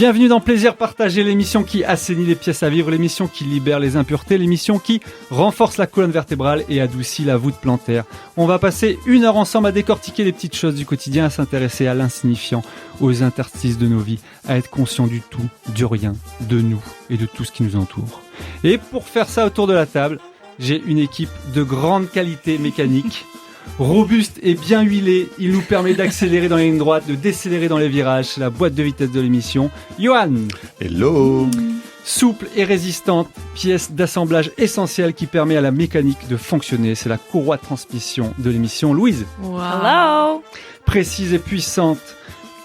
Bienvenue dans Plaisir Partagé, l'émission qui assainit les pièces à vivre, l'émission qui libère les impuretés, l'émission qui renforce la colonne vertébrale et adoucit la voûte plantaire. On va passer 1 heure ensemble à décortiquer les petites choses du quotidien, à s'intéresser à l'insignifiant, aux interstices de nos vies, à être conscient du tout, du rien, de nous et de tout ce qui nous entoure. Et pour faire ça autour de la table, j'ai une équipe de grande qualité mécanique. Robuste et bien huilé, il nous permet d'accélérer dans les lignes droites, de décélérer dans les virages. C'est la boîte de vitesse de l'émission. Johan. Hello. Souple et résistante, pièce d'assemblage essentielle qui permet à la mécanique de fonctionner. C'est la courroie de transmission de l'émission. Louise. Wow. Hello. Précise et puissante,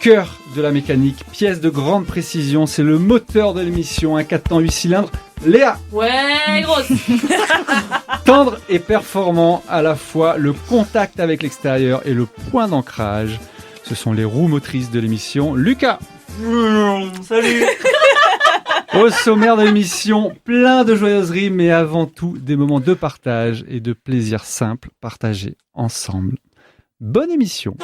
cœur de la mécanique, pièce de grande précision. C'est le moteur de l'émission, un 4 temps 8 cylindres. Léa. Ouais, grosse. Tendre et performant à la fois, le contact avec l'extérieur et le point d'ancrage. Ce sont les roues motrices de l'émission. Lucas. Salut. Au sommaire de l'émission, plein de joyeuseries, mais avant tout des moments de partage et de plaisir simple partagés ensemble. Bonne émission.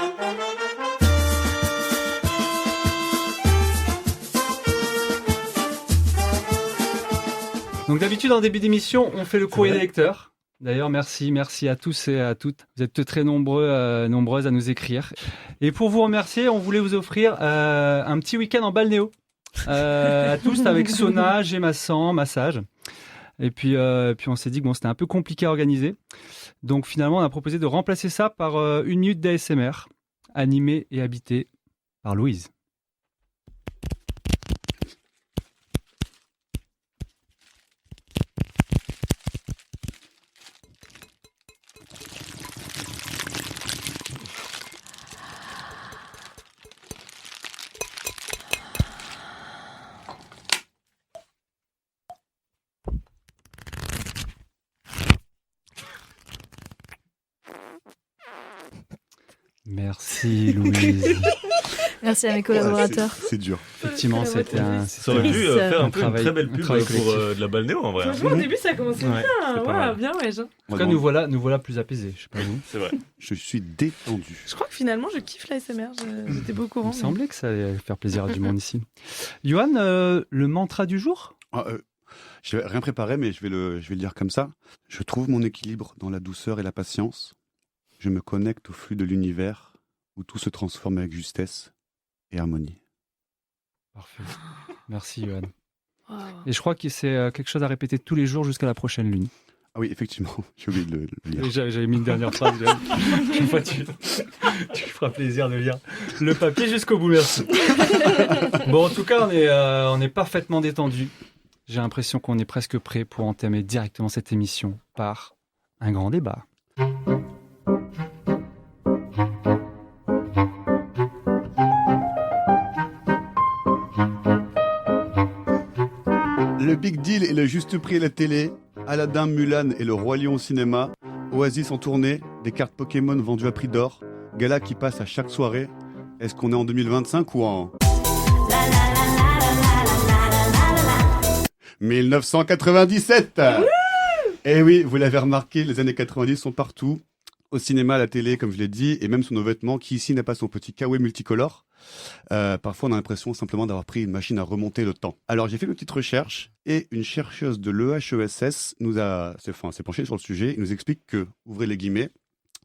Donc d'habitude, en début d'émission, on fait le courrier des lecteurs. D'ailleurs, merci à tous et à toutes. Vous êtes très nombreuses à nous écrire. Et pour vous remercier, on voulait vous offrir un petit week-end en balnéo. À tous, avec sauna, gémassant, massage. Et puis on s'est dit que c'était un peu compliqué à organiser. Donc finalement, on a proposé de remplacer ça par 1 minute d'ASMR, animée et habitée par Louise. Merci Louise. Merci à mes collaborateurs. C'est dur. Effectivement, c'était Ça aurait pu faire un peu une travail- très belle un pub travail pour collectif. de la balnéo en vrai. Franchement, au début, ça commençait Ouais, bien. c'est pas mal. Bien, ouais. En tout cas, nous voilà plus apaisés. Je sais pas vous. C'est vrai. Je suis détendu. Je crois que finalement, je kiffe la SMR. J'étais pas au Il courant. me semblait que ça allait faire plaisir à du monde ici. Johan, le mantra du jour ? Je n'ai rien préparé, mais je vais le dire comme ça. Je trouve mon équilibre dans la douceur et la patience. Je me connecte au flux de l'univers où tout se transforme avec justesse et harmonie. Parfait. Merci Johan. Wow. Et je crois que c'est quelque chose à répéter tous les jours jusqu'à la prochaine lune. Ah oui, effectivement, j'ai oublié de le lire. Et j'avais mis une dernière phrase. Une fois, tu feras plaisir de lire le papier jusqu'au bout. Merci. Bon, en tout cas, on est parfaitement détendu. J'ai l'impression qu'on est presque prêt pour entamer directement cette émission par un grand débat. Le Big Deal et le juste prix à la télé, Aladdin, Mulan et le Roi Lion au cinéma, Oasis en tournée, des cartes Pokémon vendues à prix d'or, gala qui passe à chaque soirée. Est-ce qu'on est en 2025 ou en 1997? Eh oui, vous l'avez remarqué, les années 90 sont partout. Au cinéma, à la télé, comme je l'ai dit, et même sur nos vêtements, qui ici n'a pas son petit kawaii multicolore. Parfois, on a l'impression simplement d'avoir pris une machine à remonter le temps. Alors, j'ai fait une petite recherche, et une chercheuse de l'EHESS s'est penchée sur le sujet, et nous explique que, ouvrez les guillemets,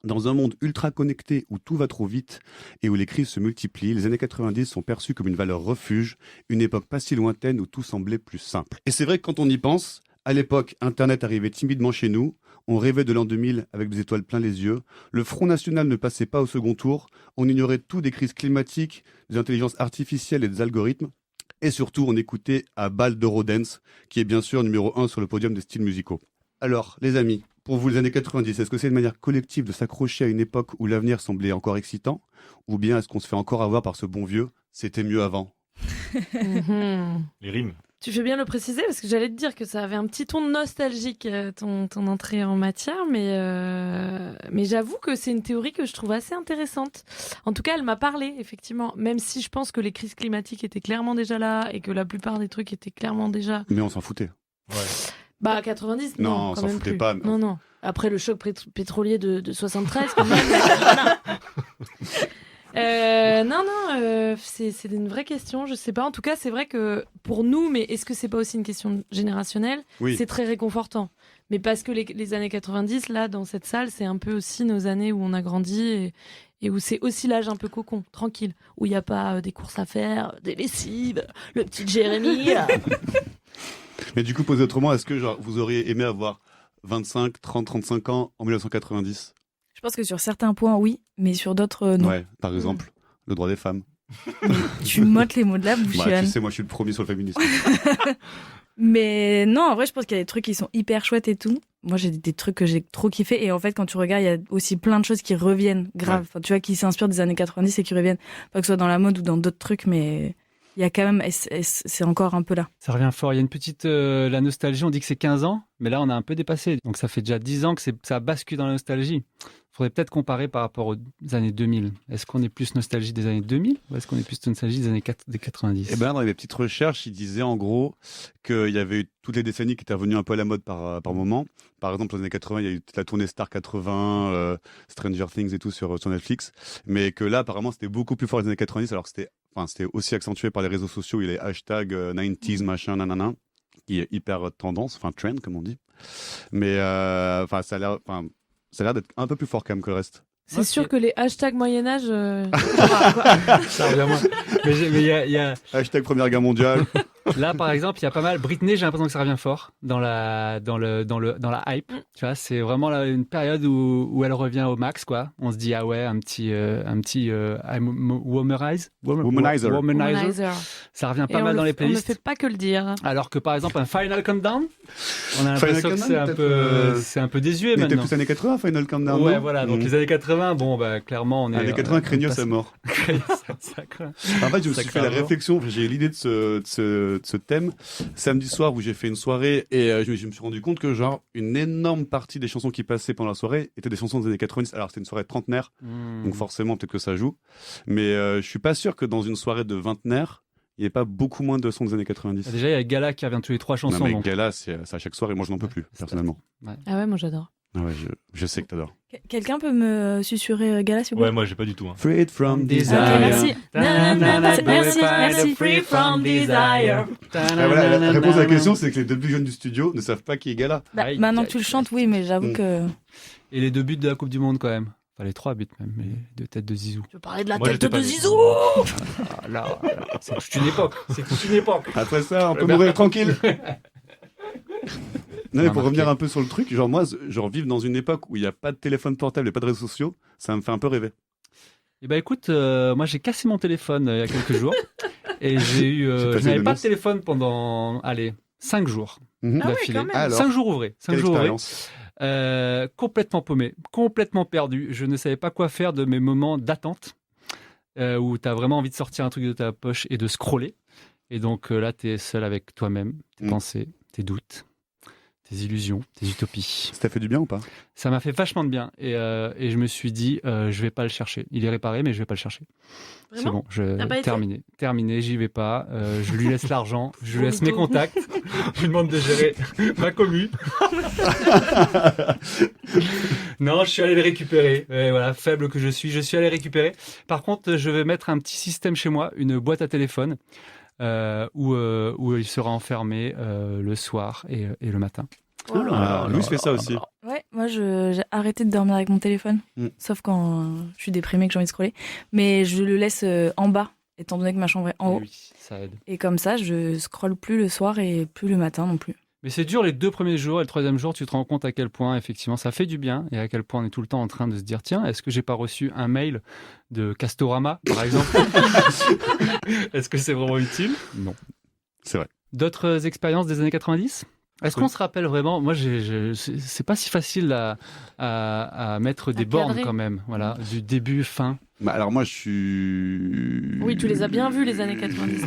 dans un monde ultra connecté où tout va trop vite et où les crises se multiplient, les années 90 sont perçues comme une valeur refuge, une époque pas si lointaine où tout semblait plus simple. Et c'est vrai que quand on y pense, à l'époque, Internet arrivait timidement chez nous, on rêvait de l'an 2000 avec des étoiles plein les yeux, le Front National ne passait pas au second tour, on ignorait tout des crises climatiques, des intelligences artificielles et des algorithmes, et surtout on écoutait à balle d'Eurodance, qui est bien sûr numéro 1 sur le podium des styles musicaux. Alors, les amis, pour vous les années 90, est-ce que c'est une manière collective de s'accrocher à une époque où l'avenir semblait encore excitant, ou bien est-ce qu'on se fait encore avoir par ce bon vieux « c'était mieux avant » Les rimes. Tu fais bien de le préciser parce que j'allais te dire que ça avait un petit ton nostalgique ton entrée en matière, mais j'avoue que c'est une théorie que je trouve assez intéressante. En tout cas, elle m'a parlé, effectivement, même si je pense que les crises climatiques étaient clairement déjà là et que la plupart des trucs étaient clairement déjà... Mais on s'en foutait. Ouais. Bah, 90, Non, non, on quand s'en même foutait plus. pas. Non. Après le choc pétrolier de 73, quand même. Voilà. C'est une vraie question. Je sais pas. En tout cas, c'est vrai que pour nous, mais est-ce que c'est pas aussi une question générationnelle ? Oui. C'est très réconfortant. Mais parce que les années 90, là, dans cette salle, c'est un peu aussi nos années où on a grandi et où c'est aussi l'âge un peu cocon, tranquille, où il n'y a pas des courses à faire, des lessives, le petit Jérémy. Mais du coup, posé autrement, est-ce que vous auriez aimé avoir 25, 30, 35 ans en 1990 ? Je pense que sur certains points, oui, mais sur d'autres, non. Ouais, par exemple, le droit des femmes. Tu m'ôtes les mots de la bouche, Bah, Yann. tu sais, moi, je suis le premier sur le féminisme. Mais non, en vrai, je pense qu'il y a des trucs qui sont hyper chouettes et tout. Moi, j'ai des trucs que j'ai trop kiffé. Et en fait, quand tu regardes, il y a aussi plein de choses qui reviennent grave. Ouais. Enfin, tu vois, qui s'inspirent des années 90 et qui reviennent. Pas que ce soit dans la mode ou dans d'autres trucs, mais il y a quand même, c'est encore un peu là. Ça revient fort. Il y a une petite. La nostalgie, on dit que c'est 15 ans, mais là, on a un peu dépassé. Donc, ça fait déjà 10 ans que ça bascule dans la nostalgie. Il faudrait peut-être comparer par rapport aux années 2000. Est-ce qu'on est plus nostalgie des années 2000 ou est-ce qu'on est plus nostalgie des années 90 Et ben, dans les petites recherches, il disait en gros qu'il y avait eu toutes les décennies qui étaient revenues un peu à la mode par moment. Par exemple, aux années 80, il y a eu la tournée Star 80, Stranger Things et tout sur Netflix. Mais que là, apparemment, c'était beaucoup plus fort les années 90, alors que c'était aussi accentué par les réseaux sociaux. Il y a les hashtags 90s, machin, nanana, qui est hyper tendance, enfin trend, comme on dit. Mais ça a l'air d'être un peu plus fort quand même que le reste. C'est sûr que les hashtags Moyen-Âge. Ça revient moins. Mais il y a... Hashtag Première Guerre mondiale. Là, par exemple, il y a pas mal. Britney, j'ai l'impression que ça revient fort dans la hype. Tu vois, c'est vraiment là, une période où elle revient au max, quoi. On se dit, ah ouais, un petit Womanizer. Ça revient pas mal dans les playlists. On ne fait pas que le dire. Alors que par exemple, un Final Countdown, on a Final l'impression que Countdown, c'est un peu désuet Mais t'es maintenant. plus années 80, Final Countdown. Ouais, non voilà. Donc les années 80, bon, bah, clairement, on est. Années 80, craignos à mort. ça craint. En fait, je me Ça suis fait craint la un jour. réflexion, j'ai eu l'idée de ce thème samedi soir où j'ai fait une soirée et je me suis rendu compte que genre une énorme partie des chansons qui passaient pendant la soirée étaient des chansons des années 90. Alors c'était une soirée de trentenaire, donc forcément peut-être que ça joue, mais je suis pas sûr que dans une soirée de vingtenaire il n'y ait pas beaucoup moins de sons des années 90. Déjà, il y a Gala qui revient tous les 3 chansons. Non mais donc. Gala, c'est à chaque soirée, moi je n'en peux plus personnellement. Ah ouais, moi j'adore. Ah ouais, je sais que t'adores. Quelqu'un peut me susurrer Gala, s'il vous plaît? Ouais, moi j'ai pas du tout. Hein. Freed from desire. Ok, merci. Merci. Free from desire. Ah, voilà, la réponse à la question, c'est que les deux plus jeunes du studio ne savent pas qui est Gala. Bah, Aïe, maintenant aïe, que tu le aïe. chantes, oui, mais j'avoue que. Et les 2 buts de la Coupe du Monde, quand même. Enfin, les 3 buts même, mais 2 têtes de Zizou. Tu veux parler de la Moi, tête j'étais de pas Zizou? Ah, là, c'est toute une époque. C'est toute une époque. Après ça, on peut mourir tranquille. Non, mais pour Remarqué. revenir un peu sur le truc, genre moi, genre vivre dans une époque où il n'y a pas de téléphone portable et pas de réseaux sociaux, ça me fait un peu rêver. Eh ben écoute, moi j'ai cassé mon téléphone il y a quelques jours. Et j'ai eu. J'ai Je passé n'avais une pas de annonce. téléphone pendant, 5 jours Mhm. Ah ouais, d'affilée. quand même. Alors, 5 jours ouvrés. 5 quelle jours ouvrés. expérience. Complètement paumé, complètement perdu. Je ne savais pas quoi faire de mes moments d'attente où tu as vraiment envie de sortir un truc de ta poche et de scroller. Et donc là, tu es seul avec toi-même, tes pensées, tes doutes, tes illusions, tes utopies. Ça t'a fait du bien ou pas? Ça m'a fait vachement de bien. Et je me suis dit, je vais pas le chercher. Il est réparé, mais je vais pas le chercher. C'est Vraiment bon, T'as pas été terminé, j'y vais pas. Je lui laisse l'argent, je lui laisse mes Mytho. contacts. Je lui demande de gérer ma commu. Non, je suis allé le récupérer. Et voilà, faible que je suis allé récupérer. Par contre, je vais mettre un petit système chez moi, une boîte à téléphone, où il sera enfermé le soir et le matin. Oh là Ah, Louis fait ça aussi. Ouais, moi j'ai arrêté de dormir avec mon téléphone, sauf quand je suis déprimée que j'ai envie de scroller. Mais je le laisse en bas, étant donné que ma chambre est en haut. Oui, ça aide. Et comme ça, je scrolle plus le soir et plus le matin non plus. Mais c'est dur les 2 premiers jours et le 3e jour, tu te rends compte à quel point effectivement ça fait du bien et à quel point on est tout le temps en train de se dire tiens, est-ce que j'ai pas reçu un mail de Castorama par exemple? Est-ce que c'est vraiment utile? Non. C'est vrai. D'autres expériences des années 90? Est-ce Oui. qu'on se rappelle vraiment? Moi, c'est pas si facile à mettre des bornes cadrer. quand même. Voilà, du début, fin. Bah, alors moi, je suis... Oui, tu les as bien vus, les années 90.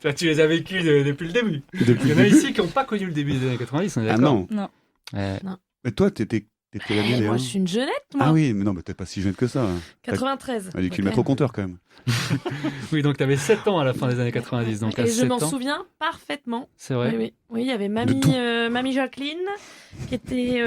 Toi, tu les as vécues depuis le début. Depuis Il y en a ici qui n'ont pas connu le début des années 90, on est Ah d'accord? non. Non. Ouais. Mais toi, t'étais T'es quelle année, Moi, Léa je suis une jeunette, moi. Ah oui, mais non, mais t'es pas si jeune que ça. 93. Il faut le mettre au compteur quand même. Oui, donc tu avais 7 ans à la fin des années 90. Donc à Et je 7 m'en ans, souviens parfaitement. c'est vrai. Oui, il y avait De tout. Mamie Jacqueline, qui était...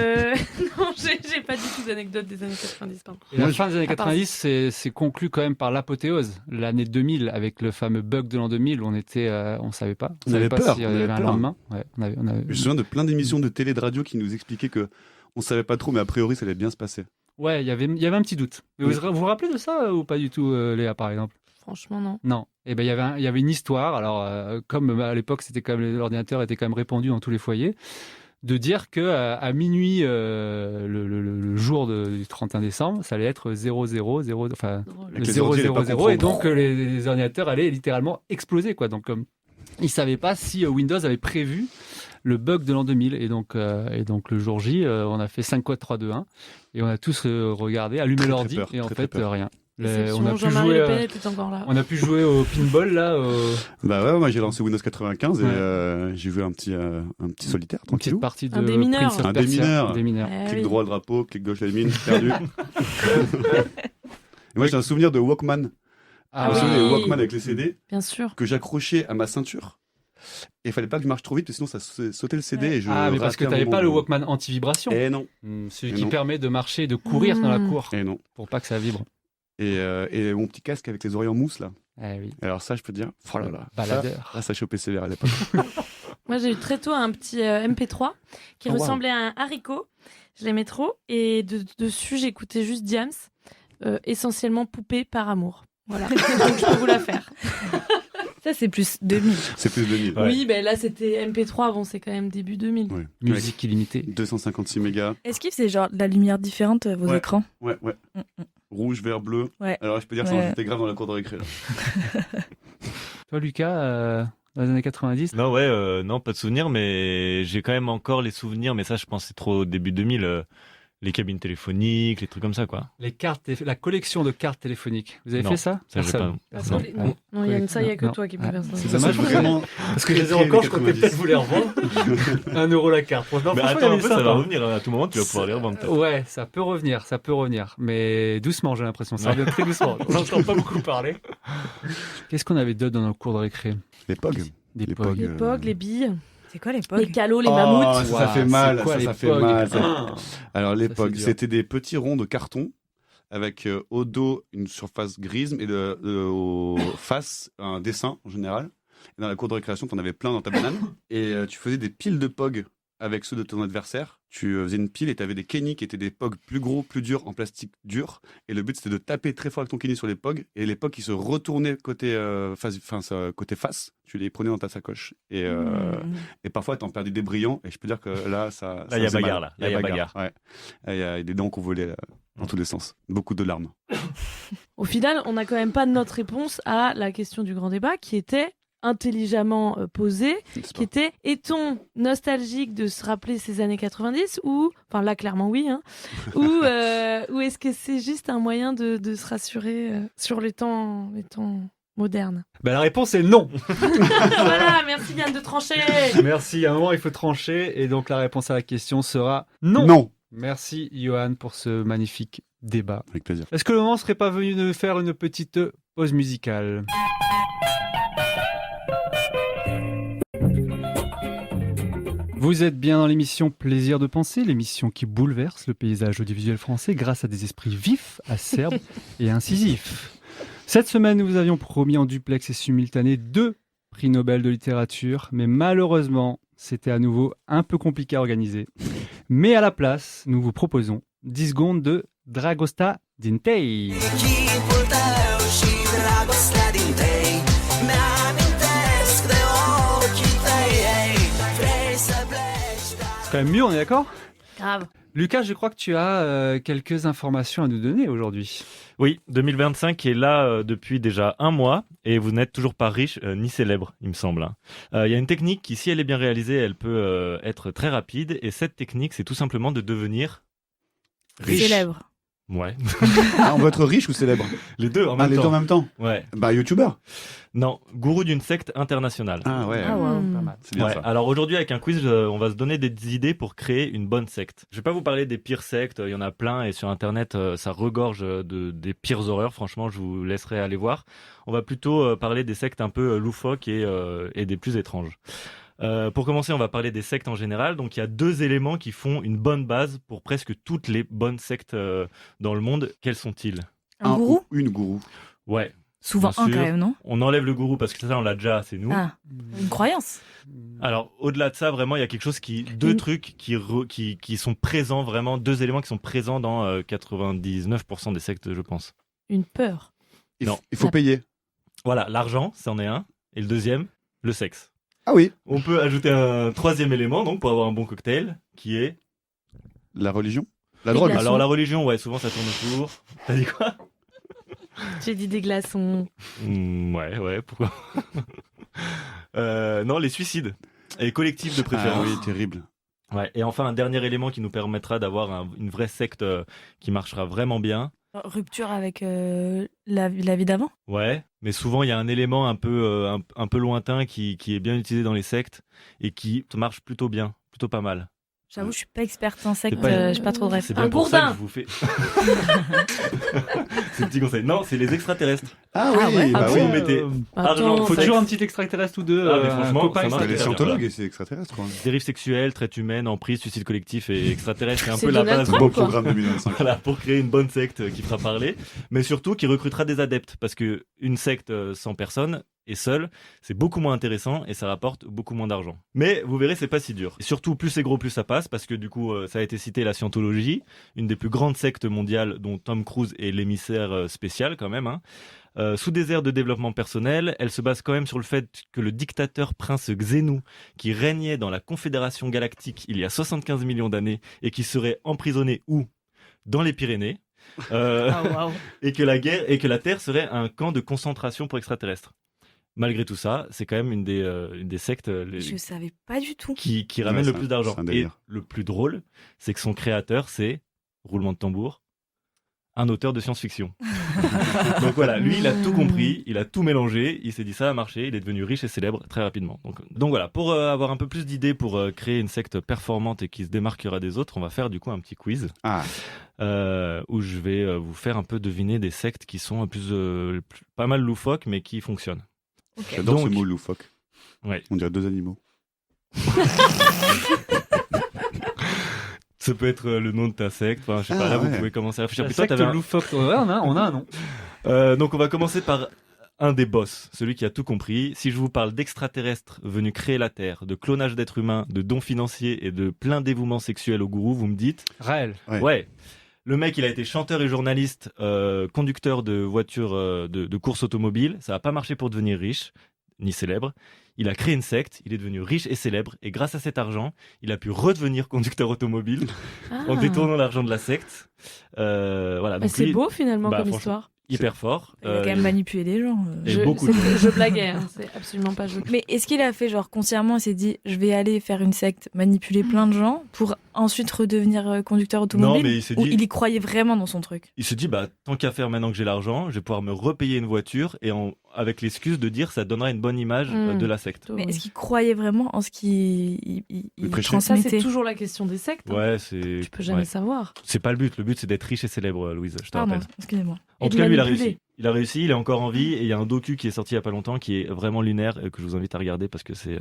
Non, j'ai pas du tout d'anecdotes des années 90, pardon. Et la Moi, fin des années Ah, pardon. 90, c'est conclu quand même par l'apothéose, l'année 2000, avec le fameux bug de l'an 2000 où on savait pas. On savait avait pas peur, s'il y on avait avait un peur. lendemain. Ouais, on avait... Je me souviens de plein d'émissions de télé, de radio qui nous expliquaient que on savait pas trop, mais a priori, ça allait bien se passer. Ouais, il y avait un petit doute. Mais Oui. vous vous rappelez de ça ou pas du tout, Léa, par exemple? Franchement, non. Non. Eh ben, il y avait une histoire. Alors, comme à l'époque, c'était quand même l'ordinateur était quand même répandu dans tous les foyers, de dire que à minuit, le jour du 31 décembre, ça allait être 00, enfin Drôle. le Avec les ordi, il allait pas 000, et comprendre. donc les ordinateurs allaient littéralement exploser, quoi. Donc, ils savaient pas si Windows avait prévu le bug de l'an 2000, et donc le jour J, on a fait 5 4 3 2 1 et on a tous regardé, allumé Très, très l'ordi, peur, et en très, fait très peur. rien. Déception, On a pu Jean-Marie jouer. Le Pen était encore là. On a pu jouer au pinball là, Bah ouais, moi j'ai lancé Windows 95 et Ouais. j'ai joué un petit solitaire, une tranquillou. petite partie de Un démineur. Prince of Un Persia. démineur. Des mineurs. Eh Clic oui. droit le drapeau, clic gauche la mine, perdu. Et moi j'ai un souvenir de Walkman. Ah Vous vous oui. souvenez des Walkman avec les CD Bien sûr. que j'accrochais à ma ceinture. Et il fallait pas que je marche trop vite, parce que sinon ça sautait le CD et je Ah, mais parce que ratais un t'avais pas moment le de- Walkman anti-vibration. Eh non, Celui Et qui non. permet de marcher et de courir dans la cour eh non. pour pas que ça vibre. Et mon petit casque avec les oreilles en mousse là. Eh oui. Alors ça je peux te dire, oh là là. Baladeur. Ça chopait sévère à l'époque. Moi, j'ai eu très tôt un petit MP3 qui Oh, wow. ressemblait à un haricot. Je l'aimais trop. Et dessus, j'écoutais juste Diams, essentiellement Poupée par amour. Voilà. Donc, je peux vous la faire. Ça, c'est plus 2000. C'est plus de 2000. Ouais. Oui, ben là, c'était MP3. Bon, c'est quand même début 2000. Ouais. Musique illimitée. 256 mégas. Est-ce que c'est genre de la lumière différente, vos Ouais. écrans? Ouais. Rouge, vert, bleu. Ouais. Alors je peux dire que ça Ouais. j'étais grave dans la cour de récré là. Toi, Lucas, dans les années 90, Non, non, pas de souvenirs, mais j'ai quand même encore les souvenirs, mais ça, je pense que c'est trop au début 2000, les cabines téléphoniques, les trucs comme ça, quoi. la collection de cartes téléphoniques. Vous avez Non, fait ça? Ça, j'ai Personne. pas. Parce Non. que les- Non, il y a ça, il n'y a que Non. toi qui peux Ah, faire ça. c'est Ça dommage. c'est vraiment. Parce que je les ai encore, je comptais peut-être vous les revendre. 1 euro la carte. Non, Mais franchement, attends il y un avait peu, ça sympa. va revenir, hein. À tout moment, tu vas pouvoir les revendre. peut-être. Ouais, ça peut revenir. Mais doucement, j'ai l'impression. Ça revient très doucement. On n'entend pas beaucoup parler. Qu'est-ce qu'on avait d'autre dans nos cours de récré? Les POG. Des Les pogs. pogs. Les POG, les billes, C'est quoi les les POG? calots, les Oh, mammouths. ça fait Ouah, mal, c'est quoi, les ça fait pogs mal. Ah. Alors les Ça, POG, c'est dur. c'était des petits ronds de carton avec au dos une surface grise et aux faces un dessin en général. Et dans la cour de récréation, tu en avais plein dans ta banane. Et tu faisais des piles de POG avec ceux de ton adversaire. Tu faisais une pile et tu avais des kenny qui étaient des POG plus gros, plus durs, en plastique dur. Et le but, c'était de taper très fort avec ton kenny sur les POG. Et les POG qui se retournaient côté face, tu les prenais dans ta sacoche. Et parfois, t'en perdais des brillants. Et je peux dire que là, ça. Là, il y a faisait bagarre, mal. là. Là, il y a bagarre. Ouais. Il y a des dents qu'on volait dans tous les sens. Beaucoup de larmes. Au final, on n'a quand même pas notre réponse à la question du grand débat qui était intelligemment posée, n'est-ce qui pas était est-on nostalgique de se rappeler ces années 90 ou, enfin là clairement oui, hein, ou est-ce que c'est juste un moyen de se rassurer sur les temps modernes? La réponse est non. Voilà, merci Yann de trancher. Merci. À un moment, il faut trancher. Et donc, la réponse à la question sera non. Non. Merci, Johan, pour ce magnifique débat. Avec plaisir. Est-ce que le moment serait pas venu de faire une petite pause musicale? Vous êtes bien dans l'émission Plaisir de penser, l'émission qui bouleverse le paysage audiovisuel français grâce à des esprits vifs, acerbes et incisifs. Cette semaine, nous vous avions promis en duplex et simultané 2 prix Nobel de littérature, mais malheureusement, c'était à nouveau un peu compliqué à organiser. Mais à la place, nous vous proposons 10 secondes de Dragosta Dintei. C'est quand même mieux, on est d'accord? Grave. Lucas, je crois que tu as quelques informations à nous donner aujourd'hui. Oui, 2025 est là depuis déjà 1 mois et vous n'êtes toujours pas riche ni célèbre, il me semble. Hein. Il y a une technique qui, si elle est bien réalisée, elle peut être très rapide. Et cette technique, c'est tout simplement de devenir riche. Célèbre. Ouais. Ah, on veut être riche ou célèbre? Les deux en Ah, même les deux en temps. même temps. Ouais. Bah, youtubeur. Non, gourou d'une secte internationale. Ah ouais, Ah, wow. Pas mal. c'est bien Ouais. ça. Alors aujourd'hui avec un quiz, on va se donner des idées pour créer une bonne secte. Je vais pas vous parler des pires sectes, il y en a plein et sur internet ça regorge des pires horreurs. Franchement, je vous laisserai aller voir. On va plutôt parler des sectes un peu loufoques et des plus étranges. Pour commencer, on va parler des sectes en général. Donc il y a 2 éléments qui font une bonne base pour presque toutes les bonnes sectes dans le monde. Quels sont-ils? Un gourou ou une gourou. Ouais. Souvent Bien un sûr. quand même, non? On enlève le gourou parce que ça on l'a déjà, c'est nous. Ah, une croyance. Alors, au-delà de ça, vraiment, il y a quelque chose deux Une- trucs qui sont présents, vraiment, 2 éléments qui sont présents dans 99% des sectes, je pense. Une peur. Non. Il faut payer. Voilà, l'argent, c'en est un. Et le deuxième, le sexe. Ah oui, On peut ajouter un 3e élément, donc, pour avoir un bon cocktail, qui est... la religion. La Les drogue. glaçons. Alors, la religion, ouais, souvent, ça tourne autour. T'as dit quoi? J'ai dit des glaçons. Ouais, pourquoi? Non, les suicides. Et collectifs de Ah préférence. oui, terrible. Ouais. Et enfin, un dernier élément qui nous permettra d'avoir une vraie secte qui marchera vraiment bien. Rupture avec la vie d'avant. Ouais, mais souvent il y a un élément un peu lointain qui est bien utilisé dans les sectes et qui marche plutôt bien, plutôt pas mal. J'avoue, je suis pas experte en secte, C'est pas- j'ai pas trop de rêve. C'est bien Un pour ça que gourdin. je vous fais. C'est un petit conseil. Non, c'est les extraterrestres. Ah Ah oui, ouais. bah Ah oui. Vous bon mettez Attends, Faut sexe. toujours un petit extraterrestre ou deux. Ah, mais un franchement, copain ça marche. C'est les très scientologues bien. et c'est extraterrestre, quoi. dérives sexuelles, traite humaine, emprise, suicide collectif et extraterrestre. C'est un C'est peu la Donald base. Trump, Beau quoi. programme 2025. Voilà, pour créer une bonne secte qui fera parler, mais surtout qui recrutera des adeptes, parce que une secte sans personne et seule, c'est beaucoup moins intéressant et ça rapporte beaucoup moins d'argent. Mais vous verrez, c'est pas si dur. Et surtout, plus c'est gros, plus ça passe, parce que du coup, ça a été cité la Scientologie, une des plus grandes sectes mondiales dont Tom Cruise est l'émissaire spécial quand même. Sous des airs de développement personnel, elle se base quand même sur le fait que le dictateur prince Xenu, qui régnait dans la Confédération Galactique il y a 75 millions d'années et qui serait emprisonné où? Dans les Pyrénées. Ah, waouh. Et que la Terre serait un camp de concentration pour extraterrestres. Malgré tout ça, c'est quand même une des sectes Je savais pas du tout. qui ramène Ouais, le c'est plus un- d'argent. c'est un Et délire. le plus drôle, c'est que son créateur, c'est, roulement de tambour, un auteur de science-fiction. Donc voilà, lui, il a tout compris, il a tout mélangé, il s'est dit ça a marché, il est devenu riche et célèbre très rapidement. Donc voilà, pour avoir un peu plus d'idées pour créer une secte performante et qui se démarquera des autres, on va faire du coup un petit quiz Ah, où je vais vous faire un peu deviner des sectes qui sont pas mal loufoques mais qui fonctionnent. j'adore ce Donc- mot loufoque. Ouais. On dirait 2 animaux. Ça peut être le nom de ta secte, enfin, je sais pas, Ah, là vous ouais. pouvez commencer à réfléchir. La Puis toi, secte t'avais un- loufoque. Ouais, on a un nom. Donc on va commencer par un des boss, celui qui a tout compris. Si je vous parle d'extraterrestres venus créer la Terre, de clonage d'êtres humains, de dons financiers et de plein dévouement sexuel au gourou, vous me dites Raël. Ouais. ouais. Le mec, il a été chanteur et journaliste, conducteur de voitures de course automobile. Ça n'a pas marché pour devenir riche, ni célèbre. Il a créé une secte, il est devenu riche et célèbre. Et grâce à cet argent, il a pu redevenir conducteur automobile en Ah. détournant l'argent de la secte. Voilà, Mais donc c'est lui, beau finalement bah, comme franchement, histoire. hyper fort. Il a quand même manipulé des gens. Et beaucoup de- Je blaguais, hein, c'est absolument pas joli. Mais est-ce qu'il a fait genre consciemment, il s'est dit je vais aller faire une secte, manipuler plein de gens pour ensuite redevenir conducteur automobile? Non, mais il s'est Ou dit- il y croyait vraiment dans son truc? Il se dit, bah, tant qu'à faire maintenant que j'ai l'argent, je vais pouvoir me repayer une voiture et avec l'excuse de dire ça donnera une bonne image de la secte. Mais est-ce qu'il croyait vraiment en ce qu'il Il prêchait. Ça, c'est transmettait? toujours la question des sectes. hein. Ouais, c'est. Tu peux jamais ouais. savoir. C'est pas le but. Le but, c'est d'être riche et célèbre, Louise. Je te Pardon, rappelle. excusez-moi. En Et tout de cas, lui, il a manipuler. réussi. Il a réussi, il est encore en vie et il y a un docu qui est sorti il y a pas longtemps qui est vraiment lunaire et que je vous invite à regarder parce que c'est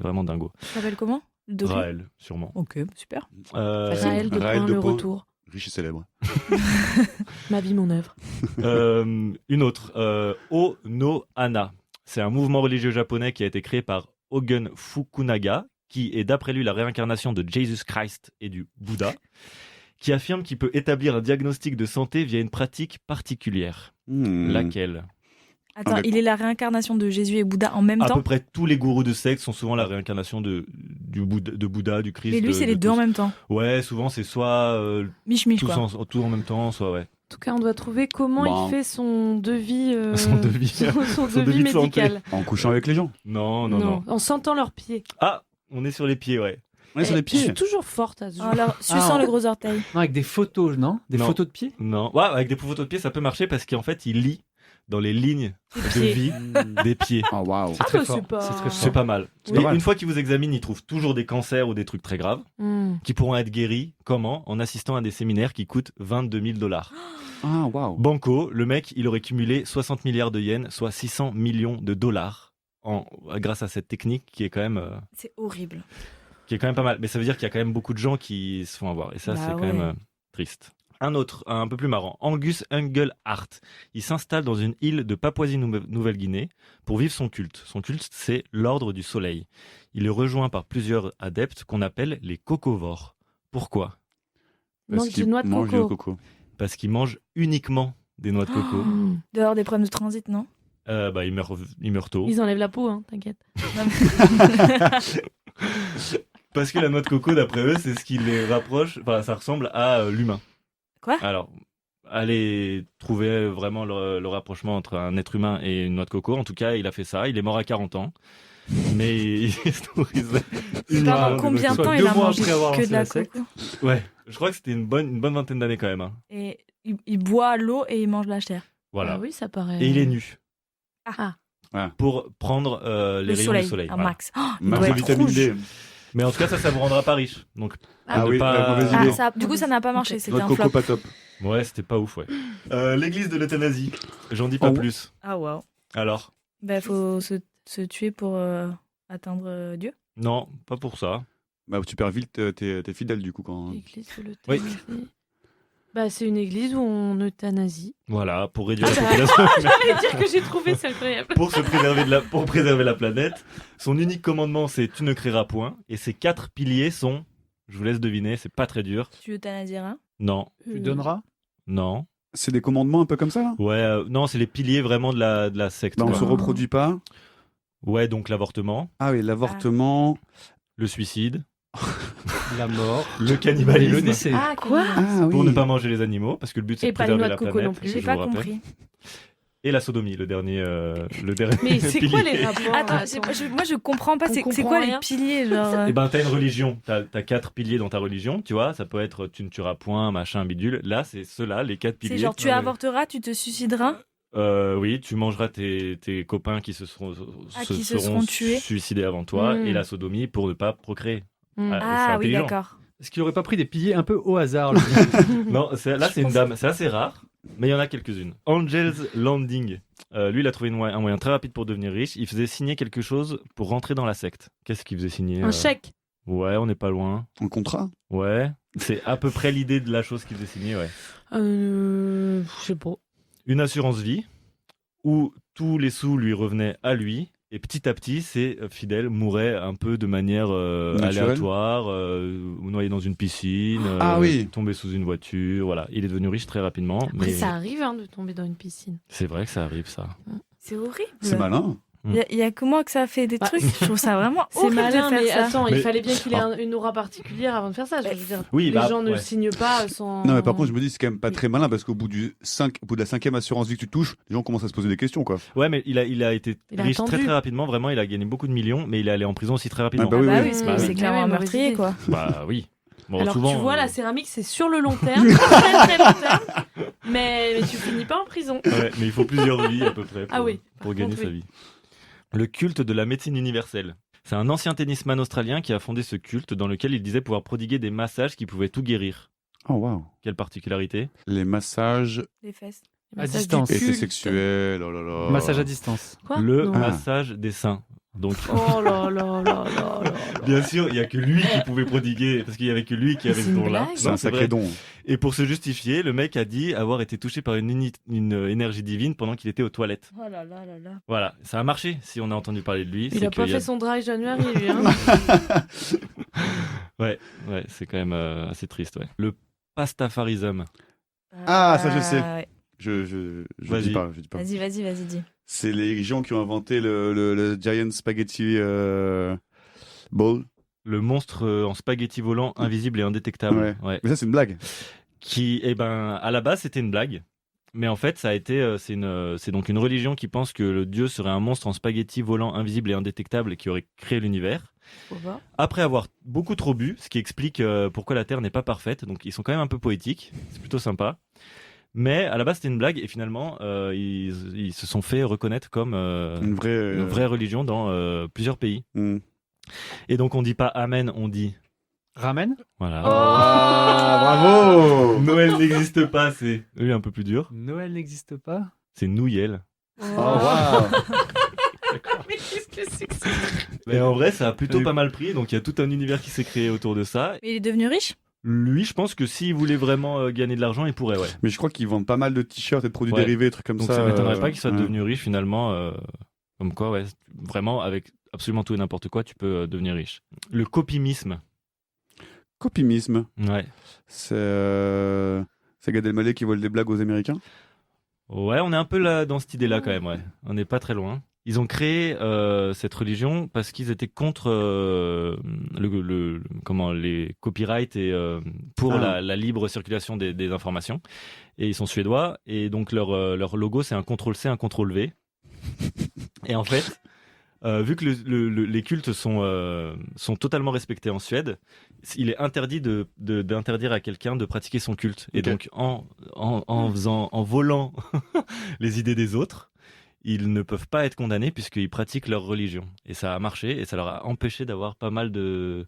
vraiment dingo. Ça s'appelle comment? Le docu? Raël, sûrement. Ok, super. Raël de Raël point, de le point. retour. Riche et célèbre. Ma vie, mon œuvre. Une autre, Ono Hana. C'est un mouvement religieux japonais qui a été créé par Hogen Fukunaga, qui est d'après lui la réincarnation de Jesus Christ et du Bouddha, qui affirme qu'il peut établir un diagnostic de santé via une pratique particulière. Laquelle? Attends, Ah, il est la réincarnation de Jésus et Bouddha en même À temps? peu près tous les gourous de secte sont souvent la réincarnation de Bouddha, du Christ. Mais lui, c'est les deux tous. en même temps. Ouais, souvent c'est soit Mich-mich, tout quoi. en même temps, soit ouais. En tout cas, on doit trouver comment Bon. il fait son devis, Son devis. son Son devis devis de santé. médical. En couchant avec les gens. Non. En sentant leurs pieds. Ah, on est sur les pieds, ouais. On est sur les Je pieds. suis toujours forte à ce jeu. Alors, suçant le gros orteil. Non, avec des photos, non? Des Non. photos de pieds? Non, ouais, avec des photos de pieds, ça peut marcher parce qu'en fait, il lit dans les lignes de pieds. vie des pieds. Oh waouh. Ah, Très bah, fort. c'est pas... C'est très C'est fort. pas mal. C'est Et pas mal. une fois qu'il vous examine, il trouve toujours des cancers ou des trucs très graves Hmm. qui pourront être guéris. Comment? En assistant à des séminaires qui coûtent 22 000 $. Ah waouh. Banco, le mec, il aurait cumulé 60 milliards de yens, soit 600 millions de dollars, grâce à cette technique qui est quand même, C'est horrible. pas mal. Mais ça veut dire qu'il y a quand même beaucoup de gens qui se font avoir. Et ça, Bah c'est quand ouais. même triste. Un autre, un peu plus marrant, Angus Engelhardt. Il s'installe dans une île de Papouasie-Nouvelle-Guinée pour vivre son culte. Son culte, c'est l'ordre du soleil. Il est rejoint par plusieurs adeptes qu'on appelle les cocovores. Pourquoi? Mange des noix de mange coco. du coco. Parce qu'ils mangent uniquement des noix de coco. Hmm. Dehors des problèmes de transit, non? Bah, ils meurent tôt. Ils enlèvent la peau, hein, t'inquiète. Parce que la noix de coco, d'après eux, c'est ce qui les rapproche. Enfin, ça ressemble à l'humain. Quoi? Alors, allez trouver vraiment le rapprochement entre un être humain et une noix de coco. En tout cas, il a fait ça. Il est mort à 40 ans. Mais il se nourrissait uniquement Pendant de combien de noix temps Soit il 2 a mois mangé après avoir que lancé de la la secte. coco? de coco. Ouais, je crois que c'était une bonne vingtaine d'années quand même. Hein. Et il boit l'eau et il mange la chair. Voilà. Ah oui, ça paraît... Et il est nu. Ah. Pour prendre les Le rayons soleil, du soleil. un Voilà. max. Oh, il Max doit de être vitamine rouge. D. Mais en tout cas, ça vous rendra pas riche. Donc, Ah ne oui, pas- mauvaise Ah, idée. ça, du coup, ça n'a pas marché. C'était Noix de un coco flop. pas top. Ouais, c'était pas ouf, ouais. L'église de l'euthanasie. J'en dis pas Oh. plus. Ah, waouh. Alors? Bah, faut se tuer pour atteindre Dieu. Non, pas pour ça. Bah, tu perds vite tes fidèles du coup quand. L'église de l'euthanasie. Bah, c'est une église où on euthanasie. Voilà, pour réduire Ah la bah. population. J'allais dire que j'ai trouvé, c'est incroyable. Pour préserver la planète. Son unique commandement, c'est tu ne créeras point. Et ses 4 piliers sont, je vous laisse deviner, c'est pas très dur. Tu euthanasieras. Non, Tu donneras? non. C'est des commandements un peu comme ça là. Ouais, non, c'est les piliers vraiment de la secte. Bah, on quoi. se reproduit pas. Ouais, donc l'avortement, Ah oui, l'avortement. le suicide, La mort. le Et cannibalisme. le décès. Ah, quoi? Ah oui. Pour ne pas manger les animaux, parce que le but c'est Et de pas les préserver noix de la coco planète. non plus. je J'ai vous pas rappelle. compris. Et la sodomie, le dernier. Mais c'est pilier. quoi les rapports? Attends, moi je comprends pas. On C'est comprend quoi rien. les piliers genre Eh ben, t'as une religion, t'as 4 piliers dans ta religion, tu vois, ça peut être tu ne tueras point, machin, bidule. Là, c'est ceux-là, les 4 piliers. C'est genre tu Ouais. avorteras, tu te suicideras. Oui, tu mangeras tes copains qui se seront tués. suicidés avant toi, Mm. et la sodomie pour ne pas procréer. Hmm. Ah, c'est Ah oui, intelligent. d'accord. Est-ce qu'il aurait pas pris des piliers un peu au hasard lui Non, là c'est une dame, c'est assez rare, mais il y en a quelques-unes. Angel's Landing. Lui, il a trouvé un moyen très rapide pour devenir riche. Il faisait signer quelque chose pour rentrer dans la secte. Qu'est-ce qu'il faisait signer Un chèque. Ouais, on n'est pas loin. Un contrat. Ouais, c'est à peu près l'idée de la chose qu'il faisait signer, ouais. Je sais pas. Une assurance vie où tous les sous lui revenaient à lui. Et petit à petit, ces fidèles mouraient un peu de manière Naturelle. aléatoire, noyés dans une piscine, Ah oui. tombés sous une voiture. Voilà, il est devenu riche très rapidement. Après, Mais ça arrive hein, de tomber dans une piscine. c'est vrai que ça arrive, ça. C'est horrible. C'est malin. Il y a que moi que ça fait des Bah, trucs. Je trouve ça vraiment C'est horrible malin, de faire mais ça. attends, Mais- il fallait bien qu'il ait une aura particulière avant de faire ça. Je veux dire, Oui, les bah, gens ne ouais. le signent pas sans. Non mais par contre je me dis c'est quand même pas très malin parce qu'au bout de la 5e assurance vie que tu touches, les gens commencent à se poser des questions quoi. Ouais, mais il a été Il a riche attendu. très très rapidement. Vraiment, il a gagné beaucoup de millions, mais il est allé en prison aussi très rapidement. Ah bah oui, Bah oui. oui, Bah c'est oui. clairement Ouais, un mauvaise meurtrier idée. quoi. Bah oui. Bon, Alors souvent, tu vois, la céramique, c'est sur le long terme, très très long terme, mais tu finis pas en prison. Ouais, mais il faut plusieurs vies à peu près pour, Ah oui, pour par gagner contre, sa oui. vie. Le culte de la médecine universelle. C'est un ancien tennisman australien qui a fondé ce culte dans lequel il disait pouvoir prodiguer des massages qui pouvaient tout guérir. Oh waouh. Quelle particularité? Les massages, Les fesses. À Massage distance. du effets culte. sexuels, oh là là. Massage à distance. Quoi Le Non. massage des seins. Donc, Oh là là là là là. bien sûr, il n'y a que lui qui pouvait prodiguer, parce qu'il n'y avait que lui qui avait C'est ce une don-là. blague C'est un Non, sacré vrai. don. Et pour se justifier, le mec a dit avoir été touché par une énergie divine pendant qu'il était aux toilettes. Oh là là là là. Voilà, ça a marché si on a entendu parler de lui. Il c'est a pas qu'il y fait son dry January, lui. Hein. Ouais, c'est quand même assez triste, ouais. Le pastafarisme. Ah, ça, je sais. ouais. Je Vas-y. dis pas, je dis pas. Vas-y, dis. C'est les gens qui ont inventé le Giant Spaghetti Bowl. Le monstre en spaghetti volant, invisible et indétectable. Ouais. Ouais. Mais ça c'est une blague. Qui, eh ben, à la base, c'était une blague. Mais en fait, ça a été, c'est donc une religion qui pense que le dieu serait un monstre en spaghetti volant, invisible et indétectable qui aurait créé l'univers. Faut voir. Après avoir beaucoup trop bu, ce qui explique pourquoi la Terre n'est pas parfaite. Donc ils sont quand même un peu poétiques, c'est plutôt sympa. Mais à la base c'était une blague et finalement ils se sont fait reconnaître comme Une une vraie religion dans plusieurs pays. Et donc on dit pas Amen, on dit Ramen. voilà. Ah, bravo. Noël n'existe pas, c'est lui un peu plus dur. Noël n'existe pas. C'est Noël. Oh, waouh. Mais qu'est-ce que c'est que ça? Mais en vrai ça a plutôt pas mal pris. Donc il y a tout un univers qui s'est créé autour de ça. Mais il est devenu riche? Lui, je pense que s'il voulait vraiment gagner de l'argent, il pourrait, ouais. Mais je crois qu'ils vendent pas mal de t-shirts et de produits Ouais. dérivés, trucs comme Donc ça. ça m'étonnerait pas qu'il soit ouais. devenu riche finalement. Comme quoi, ouais, vraiment avec absolument tout et n'importe quoi, tu peux devenir riche. Le copimisme, Copimisme. ouais. C'est Gad Elmaleh qui vole des blagues aux Américains. Ouais, on est un peu là dans cette idée-là quand même, ouais. On n'est pas très loin. Ils ont créé cette religion parce qu'ils étaient contre les copyrights et pour la libre circulation des informations. Et ils sont suédois et donc leur logo c'est un CTRL-C, un CTRL-V. Et en fait, vu que les cultes sont totalement respectés en Suède, il est interdit d'interdire à quelqu'un de pratiquer son culte. Et Ok. donc en volant les idées des autres, ils ne peuvent pas être condamnés puisqu'ils pratiquent leur religion. Et ça a marché et ça leur a empêché d'avoir pas mal de...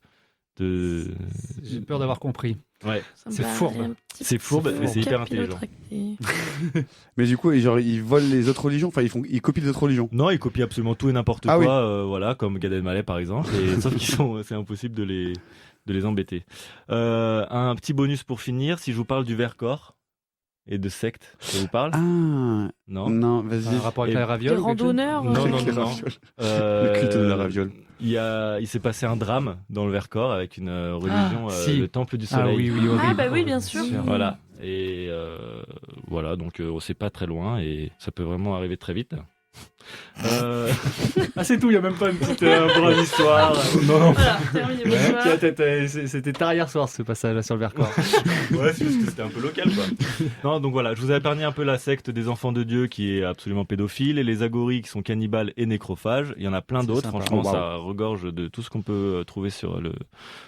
J'ai peur d'avoir compris. Ouais, Ça me C'est paraît fourbe. un petit c'est fourbe, peu mais c'est hyper intelligent. capillotracté. Mais du coup, genre, ils volent les autres religions. Enfin, ils copient les autres religions. Non, ils copient absolument tout et n'importe Ah quoi, voilà, comme Gad Elmaleh par exemple. Et, sauf c'est impossible de les embêter. Un petit bonus pour finir, si je vous parle du Vercors et de secte, ça vous parle? Ah, Non. non, vas-y. Un rapport avec Et la raviole. Les ou quelque chose randonneurs. Non, non, Les non, non. ravioles. Euh, Le culte de la raviole. Il s'est passé un drame dans le Vercors avec une religion, si. le Temple du Ah Soleil. oui, oui, horrible. Ah bah oui, bien sûr. Voilà. Et voilà, donc c'est pas très loin et ça peut vraiment arriver très vite. Ah, c'est tout, il n'y a même pas une petite grande histoire. Non. Voilà, terminé, bonsoir. C'était tard hier soir ce passage là sur le Vercors. Ouais, c'est parce que c'était un peu local, quoi. Non, donc voilà, je vous ai épargné un peu la secte des enfants de Dieu qui est absolument pédophile et les agoris qui sont cannibales et nécrophages. Il y en a plein C'est d'autres. sympa. Franchement, Oh, wow. ça regorge de tout ce qu'on peut trouver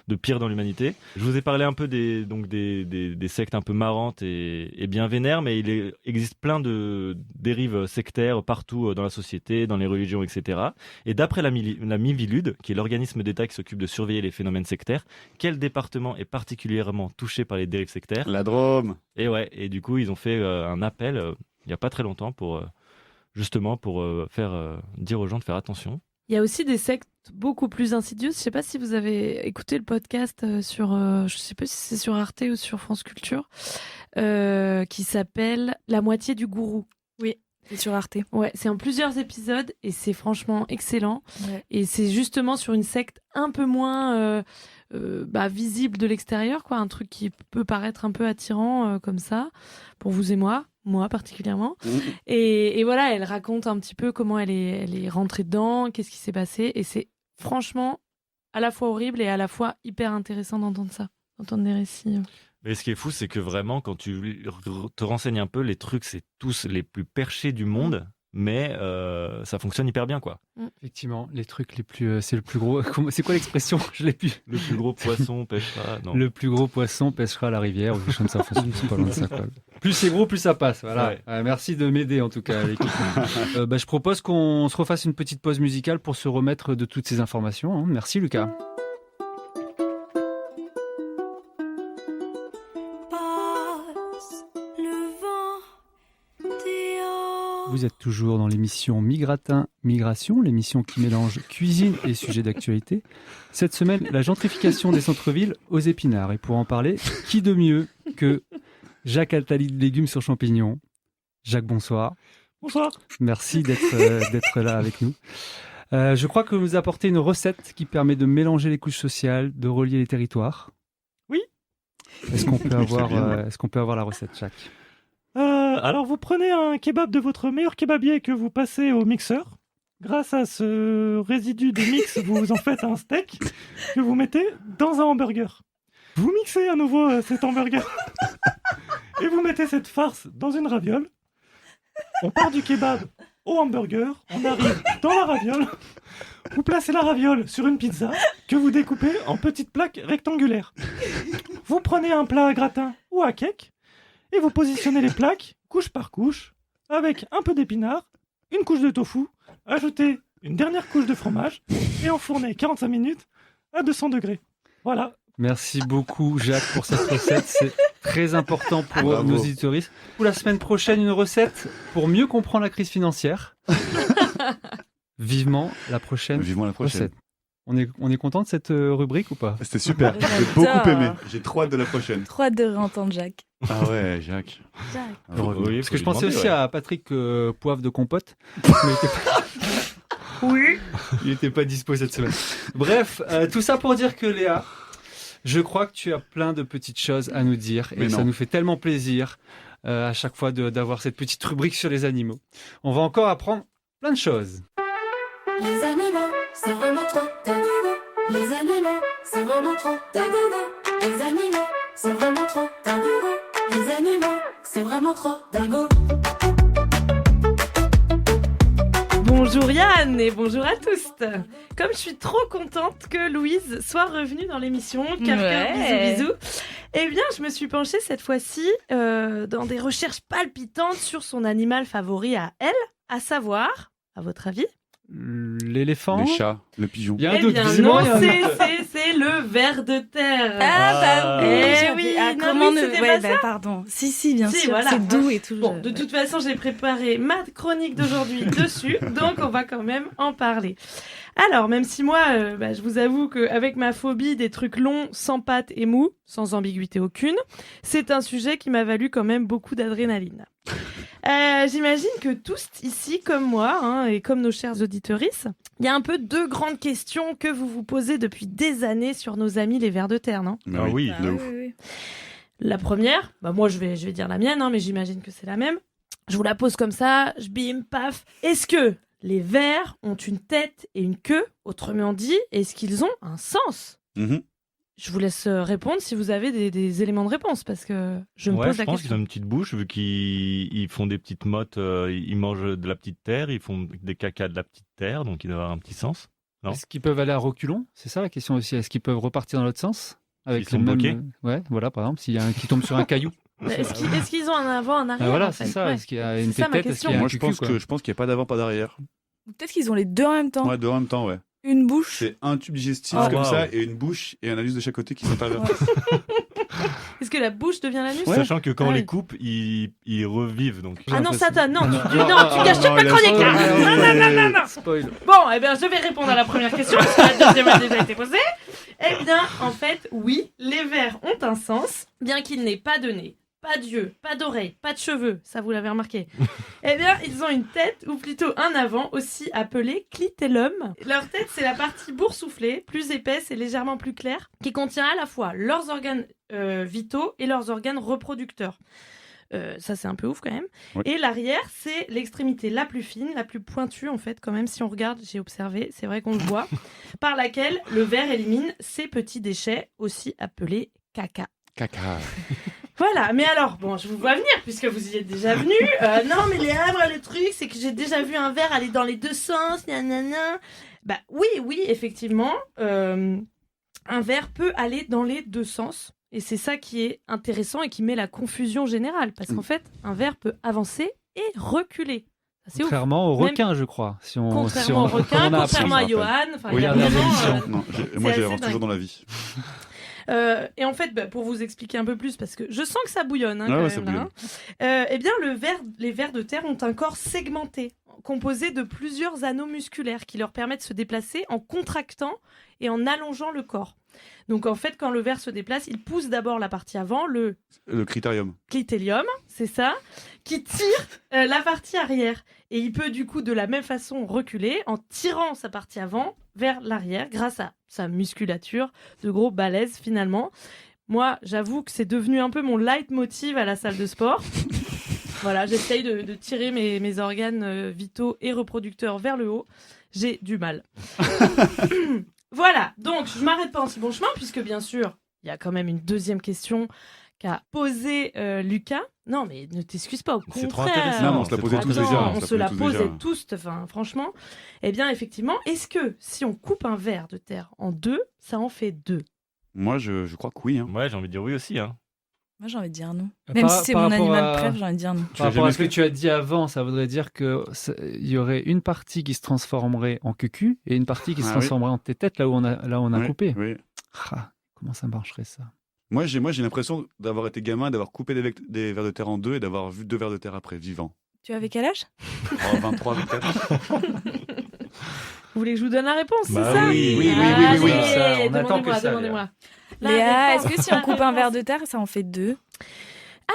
de pire dans l'humanité. Je vous ai parlé un peu des sectes un peu marrantes et bien vénères, mais existe plein de dérives sectaires partout dans la société, dans les religions, etc. Et d'après la Miviludes, qui est l'organisme d'État qui s'occupe de surveiller les phénomènes sectaires, quel département est particulièrement touché par les dérives sectaires? La Drôme. Et ouais, et du coup, ils ont fait un appel il n'y a pas très longtemps pour faire dire aux gens de faire attention. Il y a aussi des sectes beaucoup plus insidieuses. Je sais pas si vous avez écouté le podcast sur, je sais pas si c'est sur Arte ou sur France Culture, qui s'appelle La moitié du gourou. C'est sur Arte. Ouais, c'est en plusieurs épisodes et c'est franchement excellent. Ouais. Et c'est justement sur une secte un peu moins visible de l'extérieur, quoi, un truc qui peut paraître un peu attirant comme ça pour vous et moi particulièrement. Et voilà, elle raconte un petit peu comment elle est rentrée dedans, qu'est-ce qui s'est passé, et c'est franchement à la fois horrible et à la fois hyper intéressant d'entendre ça, d'entendre des récits. Mais ce qui est fou, c'est que vraiment, quand tu te renseignes un peu, les trucs, c'est tous les plus perchés du monde, mais ça fonctionne hyper bien, quoi. Effectivement, les trucs les plus, c'est le plus gros. C'est quoi l'expression? Je l'ai plus. Le plus gros poisson pêchera. Non. Le plus gros poisson pêchera à la rivière. Ou quelque chose comme ça. Enfin, c'est pas loin de ça, quoi. Plus c'est gros, plus ça passe. Voilà. Ouais. Merci de m'aider en tout cas, l'équipe. Je propose qu'on se refasse une petite pause musicale pour se remettre de toutes ces informations. Hein. Merci Lucas. Vous êtes toujours dans l'émission Migratin Migration, l'émission qui mélange cuisine et sujets d'actualité. Cette semaine, la gentrification des centres-villes aux épinards. Et pour en parler, qui de mieux que Jacques Attali de Légumes sur Champignons. Jacques, bonsoir. Bonsoir. Merci d'être là avec nous. Je crois que vous nous apportez une recette qui permet de mélanger les couches sociales, de relier les territoires. Oui. Est-ce qu'on peut avoir la recette, Jacques? Alors vous prenez un kebab de votre meilleur kebabier que vous passez au mixeur. Grâce à ce résidu de mix, vous en faites un steak que vous mettez dans un hamburger. Vous mixez à nouveau cet hamburger et vous mettez cette farce dans une raviole. On part du kebab au hamburger, on arrive dans la raviole, Vous placez la raviole sur une pizza que vous découpez en petites plaques rectangulaires. Vous prenez un plat à gratin ou à cake et vous positionnez les plaques couche par couche avec un peu d'épinards, une couche de tofu, ajoutez une dernière couche de fromage et enfournez 45 minutes à 200 degrés. Voilà. Merci beaucoup Jacques pour cette recette, c'est très important pour Bravo. nos auditoristes. Pour la semaine prochaine, une recette pour mieux comprendre la crise financière. Vivement la prochaine Vivement la prochaine. recette. On est content de cette rubrique ou pas? C'était super. J'ai J'adore. beaucoup aimé. J'ai trop hâte de la prochaine. Trop hâte de réentendre Jacques. Ah ouais, Jacques. Jacques. Ah, Heureux. oui, Parce faut que je lui pensais demander, aussi ouais. à Patrick Poivre de Compote. Mais il était pas dispo cette semaine. Bref, tout ça pour dire que Léa, je crois que tu as plein de petites choses à nous dire et Mais ça non. nous fait tellement plaisir à chaque fois d'avoir cette petite rubrique sur les animaux. On va encore apprendre plein de choses. Les animaux, c'est vraiment trop dingo. Les animaux, c'est vraiment trop dingo. Les animaux, c'est vraiment trop dingo. Les animaux, c'est vraiment trop dingo. Bonjour Yann et bonjour à tous. Comme je suis trop contente que Louise soit revenue dans l'émission, cœur, Ouais. bisous, eh bien je me suis penchée cette fois-ci dans des recherches palpitantes sur son animal favori à elle, à savoir, à votre avis? L'éléphant. Les chats, le pigeon. Il y a un Eh doute, bien visiblement, non, il y a un- c'est le ver de terre. Ah bah Eh j'avais- oui, ah, non, comment oui, ne... c'était Ouais, pas bah, pardon. Si, bien Si, sûr, voilà. c'est doux et tout. Bon, de toute façon, j'ai préparé ma chronique d'aujourd'hui dessus, donc on va quand même en parler. Alors, même si moi, je vous avoue qu'avec ma phobie des trucs longs, sans pattes et mous, sans ambiguïté aucune, c'est un sujet qui m'a valu quand même beaucoup d'adrénaline. J'imagine que tous ici, comme moi, hein, et comme nos chers auditeuristes, il y a un peu deux grandes questions que vous vous posez depuis des années sur nos amis les vers de terre, non ? Mais Ah oui. de ouf. La première, moi je vais dire la mienne, hein, mais j'imagine que c'est la même. Je vous la pose comme ça, je bim, paf. Est-ce que les vers ont une tête et une queue? Autrement dit, est-ce qu'ils ont un sens? Mhm. Je vous laisse répondre si vous avez des éléments de réponse, parce que je me Ouais, pose je la pense qu'ils question. ont une petite bouche, vu qu'ils font des petites mottes, ils mangent de la petite terre, ils font des cacas de la petite terre, donc ils doivent avoir un petit sens. Non. Est-ce qu'ils peuvent aller à reculons? C'est ça la question aussi. Est-ce qu'ils peuvent repartir dans l'autre sens? S'ils sont le même... bloqués Ouais, voilà, par exemple, s'il y a un qui tombe sur un caillou. Est-ce qu'ils ont un avant, un arrière? Voilà, en fait c'est ça. Ouais. Est-ce qu'il y a une C'est ça, ma tête? Est-ce qu'il y a un Moi, je cucu, pense quoi qu'il n'y a pas d'avant, pas d'arrière. Peut-être qu'ils ont les deux en même temps. Ouais, deux en même temps, ouais. Une bouche. C'est un tube digestif Ah, comme wow. ça et une bouche et un anus de chaque côté qui s'intervertissent. Est-ce que la bouche devient l'anus? Sachant que quand Ah on oui. les coupe, ils revivent. Donc. Ah non, J'ai Satan, non, l'impression- tu gâches toute ma laisse- chronique là. Oh, Non, non. Spoil. Bon, eh bien, je vais répondre à la première question, parce que la deuxième a déjà été posée. Eh bien, en fait, oui, les vers ont un sens, bien qu'ils n'aient pas de nez, pas d'yeux, pas d'oreilles, pas de cheveux, ça vous l'avez remarqué. Eh bien, ils ont une tête, ou plutôt un avant, aussi appelé clitellum. Leur tête, c'est la partie boursouflée, plus épaisse et légèrement plus claire, qui contient à la fois leurs organes vitaux et leurs organes reproducteurs. Ça, c'est un peu ouf quand même. Ouais. Et l'arrière, c'est l'extrémité la plus fine, la plus pointue en fait, quand même. Si on regarde, j'ai observé, c'est vrai qu'on le voit, par laquelle le ver élimine ces petits déchets, aussi appelés caca. Caca. Voilà, mais alors, bon, je vous vois venir, puisque vous y êtes déjà venu. Non, mais Léa, moi, le truc, c'est que j'ai déjà vu un ver aller dans les deux sens, nanana. Bah oui, effectivement, un ver peut aller dans les deux sens. Et c'est ça qui est intéressant et qui met la confusion générale. Parce qu'en fait, un ver peut avancer et reculer. Ça, c'est ouf. Contrairement au Même- requin, je crois. Si on, Contrairement au comme requin, on a appris. contrairement à ça, Johan. Enfin, il y a Regardez la vraiment, émission. Non, C'est moi, assez j'avance dingue. toujours dans la vie. Et en fait, pour vous expliquer un peu plus, parce que je sens que ça bouillonne, hein, Ouais, quand ouais, ça même, là, hein. Eh bien, les vers de terre ont un corps segmenté, composé de plusieurs anneaux musculaires qui leur permettent de se déplacer en contractant et en allongeant le corps. Donc en fait, quand le ver se déplace, il pousse d'abord la partie avant, le Le critérium. clitellium, c'est ça, qui tire la partie arrière. Et il peut du coup de la même façon reculer en tirant sa partie avant vers l'arrière grâce à sa musculature de gros balèze finalement. Moi, j'avoue que c'est devenu un peu mon leitmotiv à la salle de sport. Voilà, j'essaye de tirer mes organes vitaux et reproducteurs vers le haut. J'ai du mal. Voilà, donc je m'arrête pas en si bon chemin, puisque bien sûr, il y a quand même une deuxième question qu'a posée Lucas. Non, mais ne t'excuse pas, au C'est trop contraire. intéressant. Non, mais on se la C'est posait trop tous intéressant. déjà. On ça se peut la tous posait déjà. tous, enfin, franchement. Eh bien, effectivement, est-ce que si on coupe un ver de terre en 2, ça en fait 2? Moi, je crois que oui. Hein. Ouais, j'ai envie de dire oui aussi. Hein. Moi, j'ai envie de dire non. Par- Même si c'est par mon rapport animal à- préf, j'ai envie de dire non. Tu Par l'as rapport à jamais ce que fait tu as dit avant, ça voudrait dire il y aurait une partie qui se transformerait en cucu et une partie qui se Ah oui. transformerait en tétette là où on a Oui, coupé. oui. Ah, comment ça marcherait ça? Moi, j'ai l'impression d'avoir été gamin, d'avoir coupé des vers de terre en 2 et d'avoir vu 2 vers de terre après, vivants. Tu avais quel âge? 23, 24. Vous voulez que je vous donne la réponse, Bah c'est ça? oui, oui, Allez, oui, ça, on attend demandez-moi, que ça, demandez-moi. La Léa, est-ce réponse, que si on la coupe un réponse. ver de terre, ça en fait 2?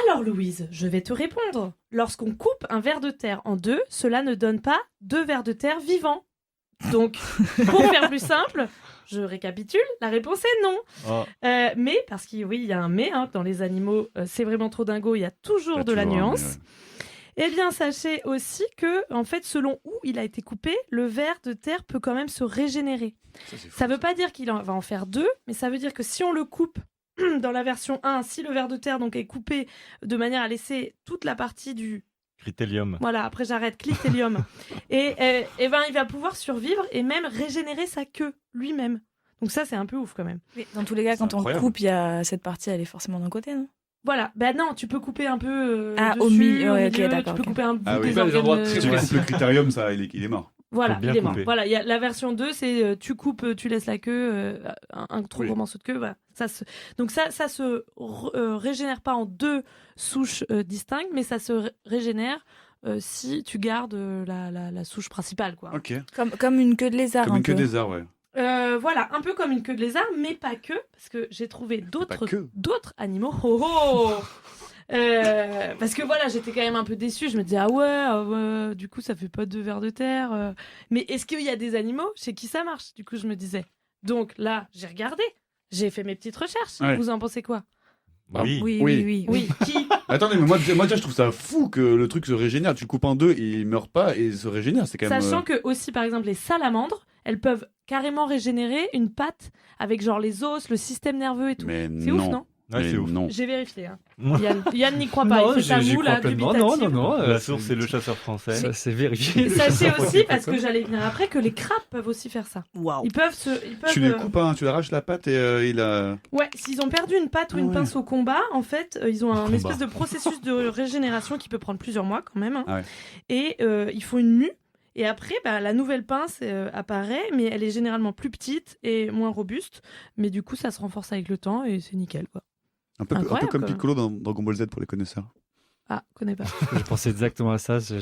Alors Louise, je vais te répondre. Lorsqu'on coupe un ver de terre en 2, cela ne donne pas 2 vers de terre vivants. Donc, pour faire plus simple, je récapitule, la réponse est non. Oh. Mais, parce qu'il oui, il y a un mais, hein, dans les animaux, c'est vraiment trop dingo, il y a toujours de la nuance. Eh bien, sachez aussi que, en fait, selon où il a été coupé, le ver de terre peut quand même se régénérer. Ça ne veut pas dire qu'il va en faire 2, mais ça veut dire que si on le coupe dans la version 1, si le ver de terre donc est coupé de manière à laisser toute la partie du... Critélium. Voilà, après j'arrête, clitélium. et ben, il va pouvoir survivre et même régénérer sa queue lui-même. Donc ça, c'est un peu ouf quand même. Dans tous les cas, C'est quand on incroyable. coupe, il y a cette partie, elle est forcément d'un côté, non? Voilà, ben non, tu peux couper un peu Ah, dessus, au milieu, ouais, ok, tu d'accord, peux ok. couper un bout Ah oui. des Pas les organes. endroits Si tu Ouais. coupes le critérium, ça, il est mort. Voilà, Faut bien il est mort. couper. Voilà, la version 2, c'est tu coupes, tu laisses la queue, un trop Oui. gros morceau de queue. Voilà. Donc ça se régénère pas en 2 souches distinctes, mais ça se régénère si tu gardes la souche principale. Quoi. Ok. Comme une queue de lézard. Comme un une queue peu. des arts, ouais. Voilà, un peu comme une queue de lézard, mais pas que, parce que j'ai trouvé Pas que. d'autres animaux. Oh, oh parce que voilà, j'étais quand même un peu déçue. Je me disais, ah ouais, du coup, ça fait pas 2 vers de terre. Mais est-ce qu'il y a des animaux chez qui ça marche? Du coup, je me disais. Donc là, j'ai regardé, j'ai fait mes petites recherches. Ouais. Vous en pensez quoi? Oui. Oui, Oui. oui, oui. Oui, qui? Attendez, mais moi déjà, je trouve ça fou que le truc se régénère. Tu le coupes en 2 et il meurt pas et il se régénère. C'est quand même. Sachant que aussi, par exemple, les salamandres, elles peuvent carrément régénérer une patte avec genre les os, le système nerveux et tout. Mais C'est ouf, non? Ouais, Mais c'est ouf. Non. J'ai vérifié. Hein. Yann n'y croit pas. Non, Il fait sa j'y moue, crois là, pleinement. dubitative. Non. La source, c'est le chasseur français. Ça, c'est vérifié. Et sachez aussi, parce que j'allais venir après, que les crabes peuvent aussi faire ça. Waouh. Ils peuvent Tu les coupes, hein, tu l'arraches la patte et il a. Ouais, s'ils ont perdu une patte ou une Ouais. pince au combat, en fait, ils ont un combat. espèce de processus de régénération qui peut prendre plusieurs mois quand même. Hein. Ah ouais. Et ils font une mue. Et après, la nouvelle pince apparaît, mais elle est généralement plus petite et moins robuste. Mais du coup, ça se renforce avec le temps et c'est nickel, quoi. Un peu Incroyable, comme quoi. Piccolo dans Dragon Ball Z pour les connaisseurs. Ah, connais pas. Je pensais exactement à ça. Je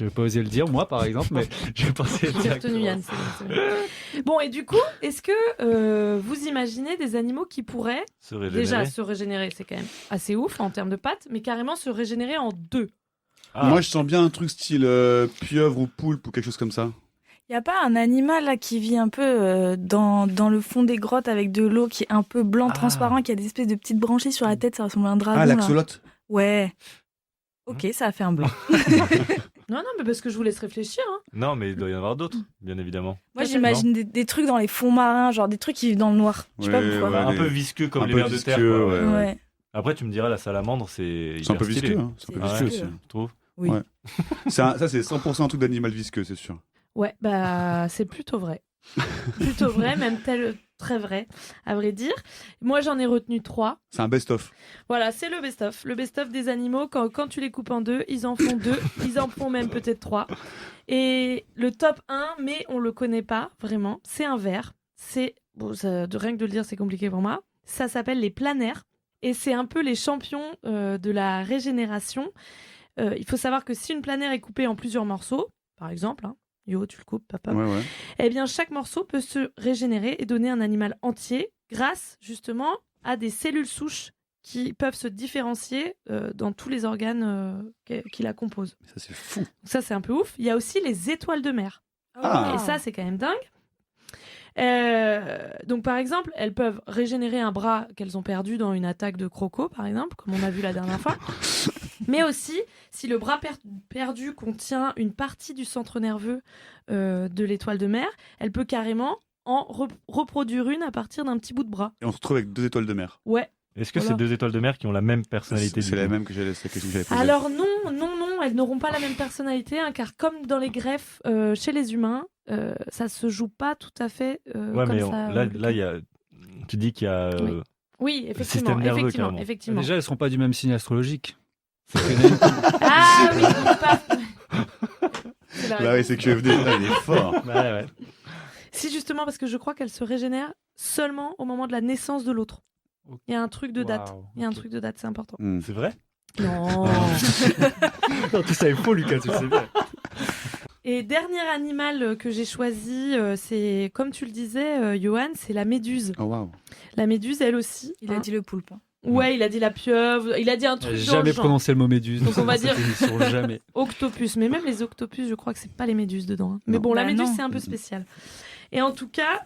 vais pas oser le dire, moi, par exemple, mais je pensais J'ai retenu Yann, c'est bon, c'est bon. Bon, et du coup, est-ce que vous imaginez des animaux qui pourraient Se régénérer. déjà se régénérer, c'est quand même assez ouf en termes de pattes, mais carrément se régénérer en 2? Ah. Moi, je sens bien un truc style pieuvre ou poulpe ou quelque chose comme ça. Il n'y a pas un animal là qui vit un peu dans le fond des grottes avec de l'eau qui est un peu blanc, Ah. transparent, qui a des espèces de petites branchies sur la tête, ça ressemble à un dragon. Ah, là. l'axolote. Ouais. Ok, ça a fait un blanc. Non, mais parce que je vous laisse réfléchir. Hein. Non, mais il doit y en avoir d'autres, bien évidemment. Moi, j'imagine des trucs dans les fonds marins, genre des trucs qui vivent dans le noir. Je sais pas Ouais, pourquoi. ouais. un les- peu visqueux comme un les peu vers de terre. visqueux, quoi. ouais. Ouais. Après, tu me diras, la salamandre, c'est C'est un peu hyper stylé. visqueux. Hein. C'est un peu C'est visqueux visqueux. aussi. Tu trouves? Oui. Ouais. Ça, c'est 100% un truc d'animal visqueux, c'est sûr. Ouais, c'est plutôt vrai. Plutôt vrai, même très vrai, à vrai dire. Moi, j'en ai retenu 3. C'est un best-of. Voilà, c'est le best-of. Le best-of des animaux, quand tu les coupes en 2, ils en font 2, ils en font même peut-être 3. Et le top 1, mais on le connaît pas vraiment, c'est un ver. C'est, rien que de le dire, c'est compliqué pour moi. Ça s'appelle les planaires. Et c'est un peu les champions de la régénération. Il faut savoir que si une planaire est coupée en plusieurs morceaux, par exemple, hein, Yo, tu le coupes, papa. Ouais, ouais. Eh bien, chaque morceau peut se régénérer et donner un animal entier grâce, justement, à des cellules souches qui peuvent se différencier dans tous les organes qui la composent. Ça, c'est fou. Donc ça, c'est un peu ouf. Il y a aussi les étoiles de mer. Ah. Et ça, c'est quand même dingue. Donc, par exemple, elles peuvent régénérer un bras qu'elles ont perdu dans une attaque de croco, par exemple, comme on a vu la dernière fois. Mais aussi, si le bras perdu contient une partie du centre nerveux de l'étoile de mer, elle peut carrément en reproduire une à partir d'un petit bout de bras. Et on se retrouve avec 2 étoiles de mer. Ouais. Est-ce que Voilà. c'est 2 étoiles de mer qui ont la même personnalité C'est du la coup même que j'allais poser. Alors non, elles n'auront pas la même personnalité, hein, car comme dans les greffes chez les humains, ça se joue pas tout à fait Ouais, comme mais ça. là, il y a. Tu dis qu'il y a. Oui, effectivement, système nerveux, carrément. effectivement. Déjà, elles seront pas du même signe astrologique. Ah oui, donc pas. C'est la Bah oui, réponse. c'est QFD. Ah, il est fort. Ouais. Si justement, parce que je crois qu'elles se régénèrent seulement au moment de la naissance de l'autre. Il y a un truc de date. Waouh, Il y a un ok. truc de date, c'est important. C'est vrai Non. Non, tout ça est faux, Lucas, tu le sais bien. Et dernier animal que j'ai choisi, c'est, comme tu le disais, Johan, c'est la méduse. Oh waouh. La méduse, elle aussi. Il a hein. dit le poulpe. Ouais, il a dit la pieuvre, il a dit un truc J'ai dans le jamais genre. prononcé le mot méduse. Donc on va dans cette dire- émission, jamais. Octopus, mais même les octopus, je crois que c'est pas les méduses dedans. hein. Mais Non. bon, la Bah méduse, non. c'est un peu spécial. Et en tout cas,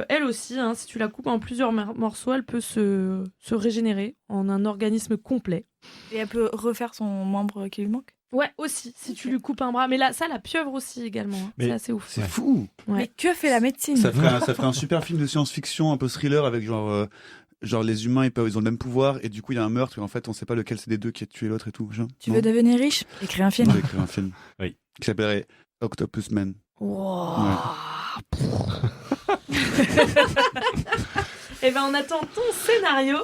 elle aussi, hein, si tu la coupes en plusieurs morceaux, elle peut se régénérer en un organisme complet. Et elle peut refaire son membre qui lui manque. Ouais, aussi, si tu lui coupes un bras. Mais là, ça, la pieuvre aussi également. hein. Mais- C'est assez ouf. C'est fou. Ouais. Mais que fait la médecine Ça ferait un super film de science-fiction, un peu thriller, avec genre les humains, ils ont le même pouvoir, et du coup il y a un meurtre, et en fait on sait pas lequel c'est des deux qui a tué l'autre et tout. Genre, Tu non veux devenir riche Écris un film. J'ai écrit un film. Oui. Qui s'appellerait Octopus Man. Et ben on attend ton scénario.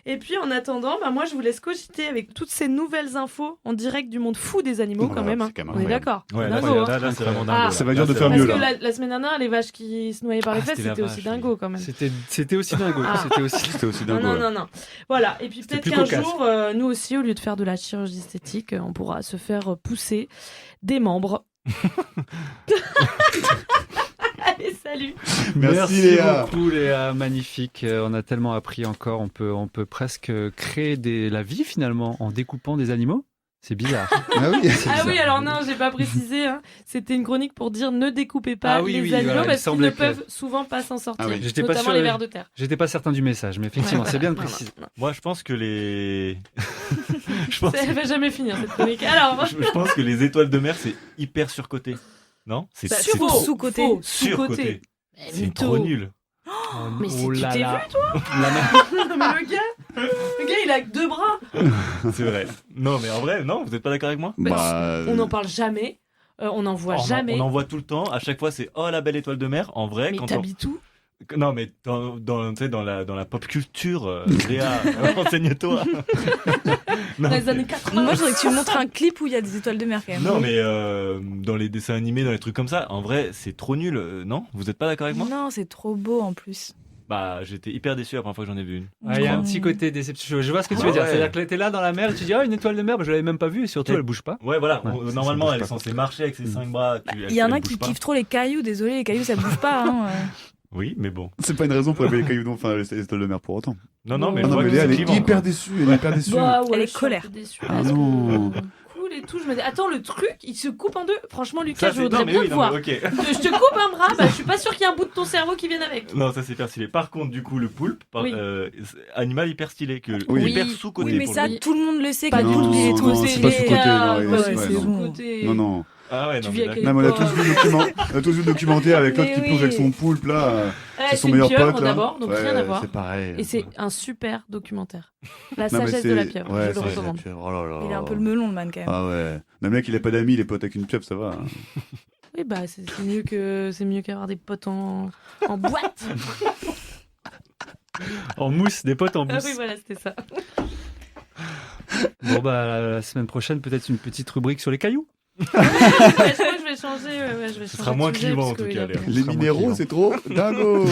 Et puis en attendant, moi je vous laisse cogiter avec toutes ces nouvelles infos en direct du monde fou des animaux Voilà, quand même. c'est hein. quand même On est incroyable. d'accord. Ouais, C'est là, dingo, hein. là, c'est vraiment dingue. Ah. là. Ça va dire de Là, faire c'est Parce mieux, que là. la semaine dernière, les vaches qui se noyaient par les fesses, c'était la c'était aussi vache, dingo quand même. C'était aussi dingo. Ah. C'était aussi... C'était aussi Non, dingue. non. Voilà. Et puis C'était peut-être plus qu'un cocasse. jour, nous aussi, au lieu de faire de la chirurgie esthétique, on pourra se faire pousser des membres. Allez, salut. Merci, Léa. beaucoup Léa, magnifique. On a tellement appris encore. On peut presque créer la vie finalement en découpant des animaux. C'est bizarre. Ah oui. Ah oui, alors non, j'ai pas précisé. hein. C'était une chronique pour dire ne découpez pas Ah oui, les oui, animaux voilà, il parce qu'ils semblait ne que- peuvent souvent pas s'en sortir. Ah oui. J'étais pas Notamment sûr- les vers de terre. J'étais pas certain du message, mais effectivement, Ouais, c'est bien de voilà, préciser. voilà. Moi, je pense que les. je, pense... Elle va jamais finir cette chronique. Alors, je pense que les étoiles de mer, c'est hyper surcoté. Non c'est bah, c'est faux, trop sous-côté. faux, surcoté. sous-côté. C'est trop nul. Mais c'est Oh tu là t'es là. vu, toi La ma- Mais le gars, il a que 2 bras. C'est vrai. Non, mais en vrai, non, vous êtes pas d'accord avec moi On n'en parle jamais. On n'en voit jamais. On en voit tout le temps. À chaque fois, c'est oh la belle étoile de mer. En vrai, Mais quand on... t'habites où Non, mais tu sais, dans la pop culture, Léa, renseigne-toi. Non, Dans les mais- années 80. Moi, je voudrais que tu me montres un clip où il y a des étoiles de mer quand même. Non, mais dans les dessins animés, dans les trucs comme ça, en vrai, c'est trop nul. Non Vous êtes pas d'accord avec moi Non, c'est trop beau en plus. Bah, j'étais hyper déçu la première fois que j'en ai vu une. Ouais, il y a un petit côté déception. Je vois ce que tu veux Ouais. dire. C'est-à-dire que t'es là dans la mer et tu dis, une étoile de mer, bah, je l'avais même pas vue et surtout Et- elle bouge pas. Ouais, voilà. Ouais, on- ça normalement, bouge elle est pas. censée marcher avec ses 5 bras. Il y en a elle qui bouge pas. kiffent trop les cailloux. Désolé, les cailloux, ça bouge pas. Hein. Oui, mais bon. C'est pas une raison pour appeler les cailloux, enfin les étoiles de mer pour autant. Non, non, mais Ah je non, vois mais que Léa, c'est elle est clivant, hyper quoi. déçue. Elle est hyper déçue. Bah, ouais, Elle est je suis un colère. peu déçue, Ah parce que, non. cool et tout. Je me dis, attends, le truc, il se coupe en deux. Franchement, Lucas, Ça, je c'est... voudrais Non, mais bien oui, te non, voir. mais ok. Je te coupe un bras, je suis pas sûre qu'il y ait un bout de ton cerveau qui vienne avec. Non, ça c'est hyper stylé. Par contre, du coup, le poulpe, Oui. c'est animal hyper stylé, Oui. hyper Oui. sous-côté. Oui, mais pour ça, le coup. tout le monde le sait Pas que du le tout. poulpe, il est Non, trop non, c'est stylé. pas sous-côté, non, Ouais, ouais, c'est ouais, non. sous-côté. Non, non. Ah ouais, Tu non, vis mais avec d'accord. Non, mais on a Toi, tous vu le documentaire avec l'autre Mais qui oui. plonge avec son poulpe là. Ouais, C'est son une meilleur pieuvre pote là. d'abord, donc Ouais, rien à voir. C'est pareil. Et c'est un super documentaire. La Non, mais sagesse c'est- de la pieuvre, Ouais, je le c'est la recommande. pieuvre. Oh là là. Il a un peu le melon, le man, quand même. Ah ouais. Le mec, il a pas d'amis, il est pote avec une pieuvre, ça va. hein. Oui, bah c'est mieux qu'avoir des potes en boîte. En mousse, des potes en Ah mousse. oui, voilà, c'était ça. Bon, bah, la semaine prochaine, peut-être une petite rubrique sur les cailloux. Je crois que je vais changer. Ouais, je vais Ce changer sera de moins sujet, clivant, parce en tout que cas, il a- Léa. Les sera minéraux, moins c'est trop dingo.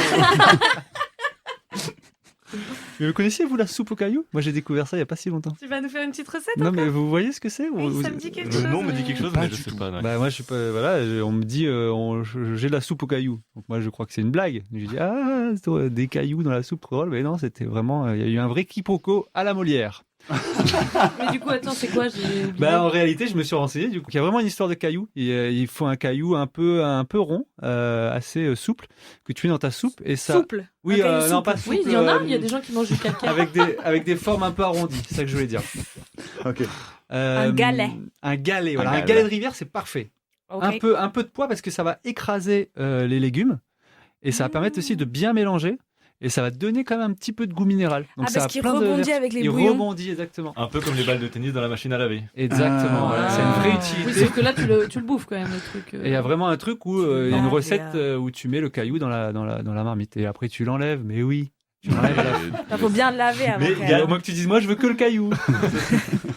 Vous connaissiez, vous, la soupe aux cailloux? Moi, j'ai découvert ça il y a pas si longtemps. Tu vas nous faire une petite recette Non, encore mais vous voyez ce que c'est? Oui, Vous- ça me dit quelque Le chose. nom me dit mais- quelque chose, Pas mais du je sais tout. pas. ouais. Bah, moi, je suis pas. Voilà, on me dit, j'ai de la soupe aux cailloux. Donc, moi, je crois que c'est une blague. J'ai dit, des cailloux dans la soupe, trop drôle. Mais non, c'était vraiment. Il y a eu un vrai quiproquo à la Molière. Mais du coup, attends, c'est quoi? J'ai oublié. Bah, en réalité, je me suis renseigné. Du coup, il y a vraiment une histoire de cailloux. Il faut un caillou un peu rond, assez souple, que tu mets dans ta soupe. Et ça. Souple. Oui, Un caillou non, souple. pas souple. Oui, il y en a. Il y a des gens qui mangent du calcaire. avec des formes un peu arrondies. C'est ça que je voulais dire. Ok. Un galet. Un galet, voilà. Un Un galet. galet de rivière, c'est parfait. Ok. Un peu de poids parce que ça va écraser les légumes et ça va permettre aussi de bien mélanger. et ça va te donner quand même un petit peu de goût minéral. Donc ça parce a qu'il plein de rebondit avec les il bouillons. rebondit exactement. Un peu comme les balles de tennis dans la machine à laver. Exactement, voilà. C'est une vraie Oui, utilité. sauf que là, tu le bouffes quand même, le truc. Et il y a vraiment un truc où il y a une Ah, recette où tu mets le caillou dans la marmite et après tu l'enlèves. Mais oui, tu l'enlèves à la fin. Il faut bien le laver avant. Mais quand il y a même. Au moins que tu dises moi je veux que le caillou.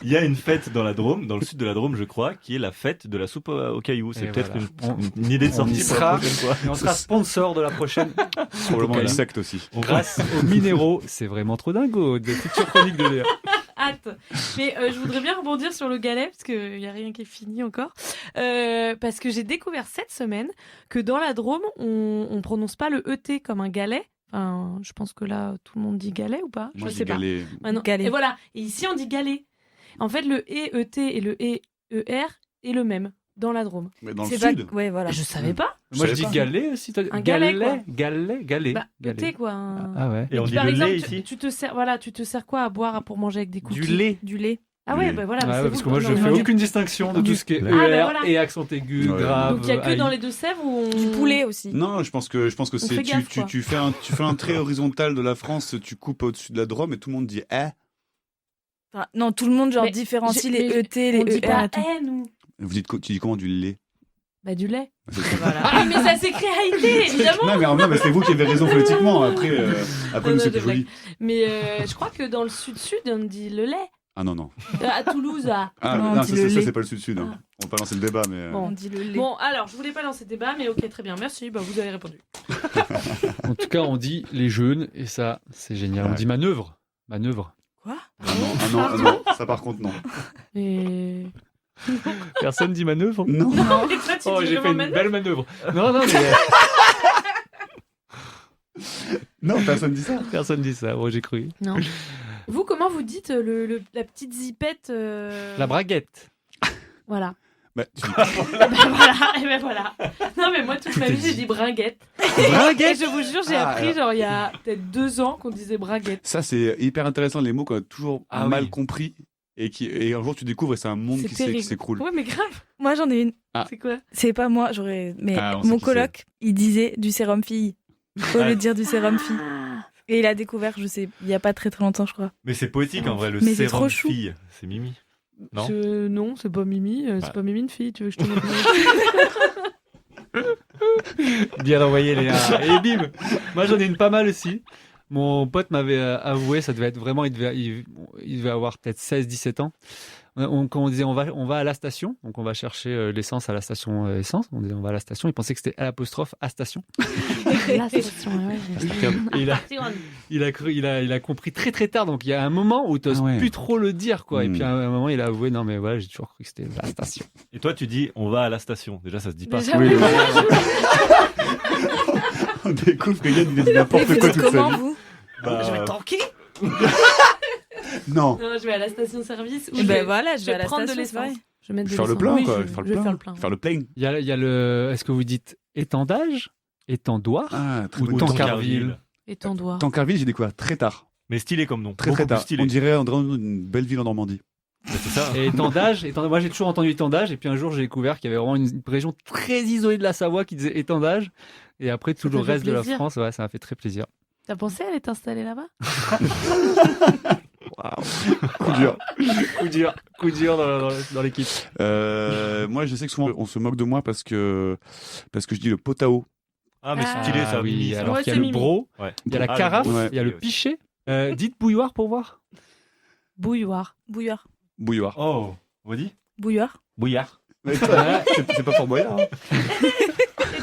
Il y a une fête dans la Drôme, dans le sud de la Drôme, je crois, qui est la fête de la soupe au caillou. C'est Et peut-être voilà. une idée de On sortie y pour sera. la prochaine fois. Et on sera sponsor de la prochaine. Probablement Caillou. une secte aussi. Grâce aux minéraux, c'est vraiment trop dingo. Des futures chroniques de Léa. Hâte. Mais je voudrais bien rebondir sur le galet, parce qu'il n'y a rien qui est fini encore. Parce que j'ai découvert cette semaine que dans la Drôme, on ne prononce pas le ET comme un galet. Enfin, je pense que là, tout le monde dit galet ou pas? Moi, Je j'ai sais pas. galé. Ah non. Galet. Et voilà. Et ici, on dit galet. En fait, le ET et le ER est le même dans la Drôme. Mais dans le C'est sud. pas... Ouais, voilà. Je savais pas. Moi je savais dis pas. galet aussi. toi- Un galet, quoi. Galet. Bah, galet. ET, quoi. un- Ah ouais. Et on puis, dit par le exemple, lait tu- ici. tu te sers quoi à boire pour manger avec des cookies? Du lait. Du lait. Ah ouais, Du bah voilà. Ouais, mais c'est ouais, parce vous, que moi non, je non, fais non. aucune distinction de tout ce qui est ER Ah, bah voilà. et accent aigu, Ouais. grave. Donc il n'y a que aïe. dans les Deux-Sèvres où on... Du poulet aussi. Non, je pense que c'est fait gaffe, quoi. tu fais un trait horizontal de la France, tu coupes au-dessus de la Drôme et tout le monde dit Enfin, non, tout le monde genre Mais différencie j'ai- les mais ET, les On dit ER pas et tout. N ou... Tu dis comment du lait? Bah du lait. C'est- Ah mais ça s'écrit Haïté, évidemment. Non, mais c'est vous qui avez raison politiquement. Après, Non, nous c'est des plus joli. Mais je crois que dans le sud-sud, on dit le lait. Ah non. À Toulouse, à... Ah, Non, on non, dit ça, le ça, lait. c'est pas le sud-sud. hein. On va pas lancer le débat, mais. Bon. On dit le lait. Bon, alors, je voulais pas lancer débat, mais ok, très bien, merci, bah vous avez répondu. En tout cas, on dit les jeunes et ça, c'est génial. On Ouais. dit manœuvre. Quoi? Ah non, ça par contre non. Et... Personne dit manœuvre. Non. Non, mais toi, tu Oh, dis j'ai fait vraiment une manœuvre. belle manœuvre. Non, mais Non, personne dit ça. personne dit ça. Bon, j'ai cru. Non. Vous, comment vous dites la petite zipette La braguette. Voilà. Bah, Et ben voilà. Non, mais moi, toute ma est vie, j'ai dit. dit bringuette. Braguette. Et je vous jure, j'ai Ah, appris, genre, il y a peut-être 2 ans qu'on disait braguette. Ça, c'est hyper intéressant, les mots qu'on a toujours Ah mal oui. compris et un jour tu découvres et c'est un monde C'est qui terrible. s'écroule. Ouais, mais grave. Moi j'en ai une. C'est quoi? C'est pas moi, j'aurais. Mais Ah, on sait mon qui coloc, il disait du sérum fille. Faut Ah. le dire du sérum fille. Ah. Et il a découvert, je sais, il y a pas très longtemps, je crois. Mais c'est poétique en vrai, le Mais c'est sérum trop chou. fille. C'est Mimi. Non. Non, c'est pas Mimi, Bah. c'est pas Mimi une fille, tu veux que je te mette Bien envoyé, Léa. Et bim. Moi, j'en ai une pas mal aussi. Mon pote m'avait avoué, ça devait être vraiment, il devait avoir peut-être 16-17 ans. Quand on disait on va à la station, donc on va chercher l'essence à la station essence, on disait on va à la station, il pensait que c'était à l'apostrophe à station. La station, ouais. Et il a compris très très tard, donc il y a un moment où tu n'oses Ah ouais. plus trop le dire, quoi. Et Hmm. puis à un moment, il a avoué non mais voilà, j'ai toujours cru que c'était la station. Et toi, tu dis on va à la station. Déjà, ça se dit pas. Déjà, Oui, oui. On découvre que Yann il a dit Et n'importe vous quoi dites toute sa comment vie. vous? Bah, Je vais tanker. Non. Non, je vais à la station-service. Et ben voilà, je vais à la prendre de station, c'est l'essence. vrai. Je vais mettre de Faire le l'essence. plein, Oui, quoi. je Faire vais le faire le plein. plein. Faire le plein. Il y a le, est-ce que vous dites étendage, étendoir Ah, très ou bonne Tancarville? Et ton doigt. Tancarville, j'ai découvert très tard. Mais stylé comme nom. Très Beaucoup très tard. plus stylé. On dirait une belle ville en Normandie. Bah, c'est ça. Et étendage, moi j'ai toujours entendu étendage, et puis un jour j'ai découvert qu'il y avait vraiment une région très isolée de la Savoie qui disait étendage, et après tout Ça le fait reste de la plaisir. France, ouais, ça m'a fait très plaisir. T'as pensé à aller t'installer là-bas? Coup dur dans l'équipe. Moi, je sais que souvent on se moque de moi parce que je dis le potao. Ah, mais Ah, stylé ça. oui, Mimi, ça. alors Ouais, qu'il y a c'est le Mimi. bro, Ouais. il y a la Ah, le carafe, ouais. il y a le Oui. pichet. Dites bouilloire pour voir. Bouilloire. Bouillard. Bouilloire. Oh, Wadi Bouillard. Bouillard. C'est pas Fort Boyard. Hein.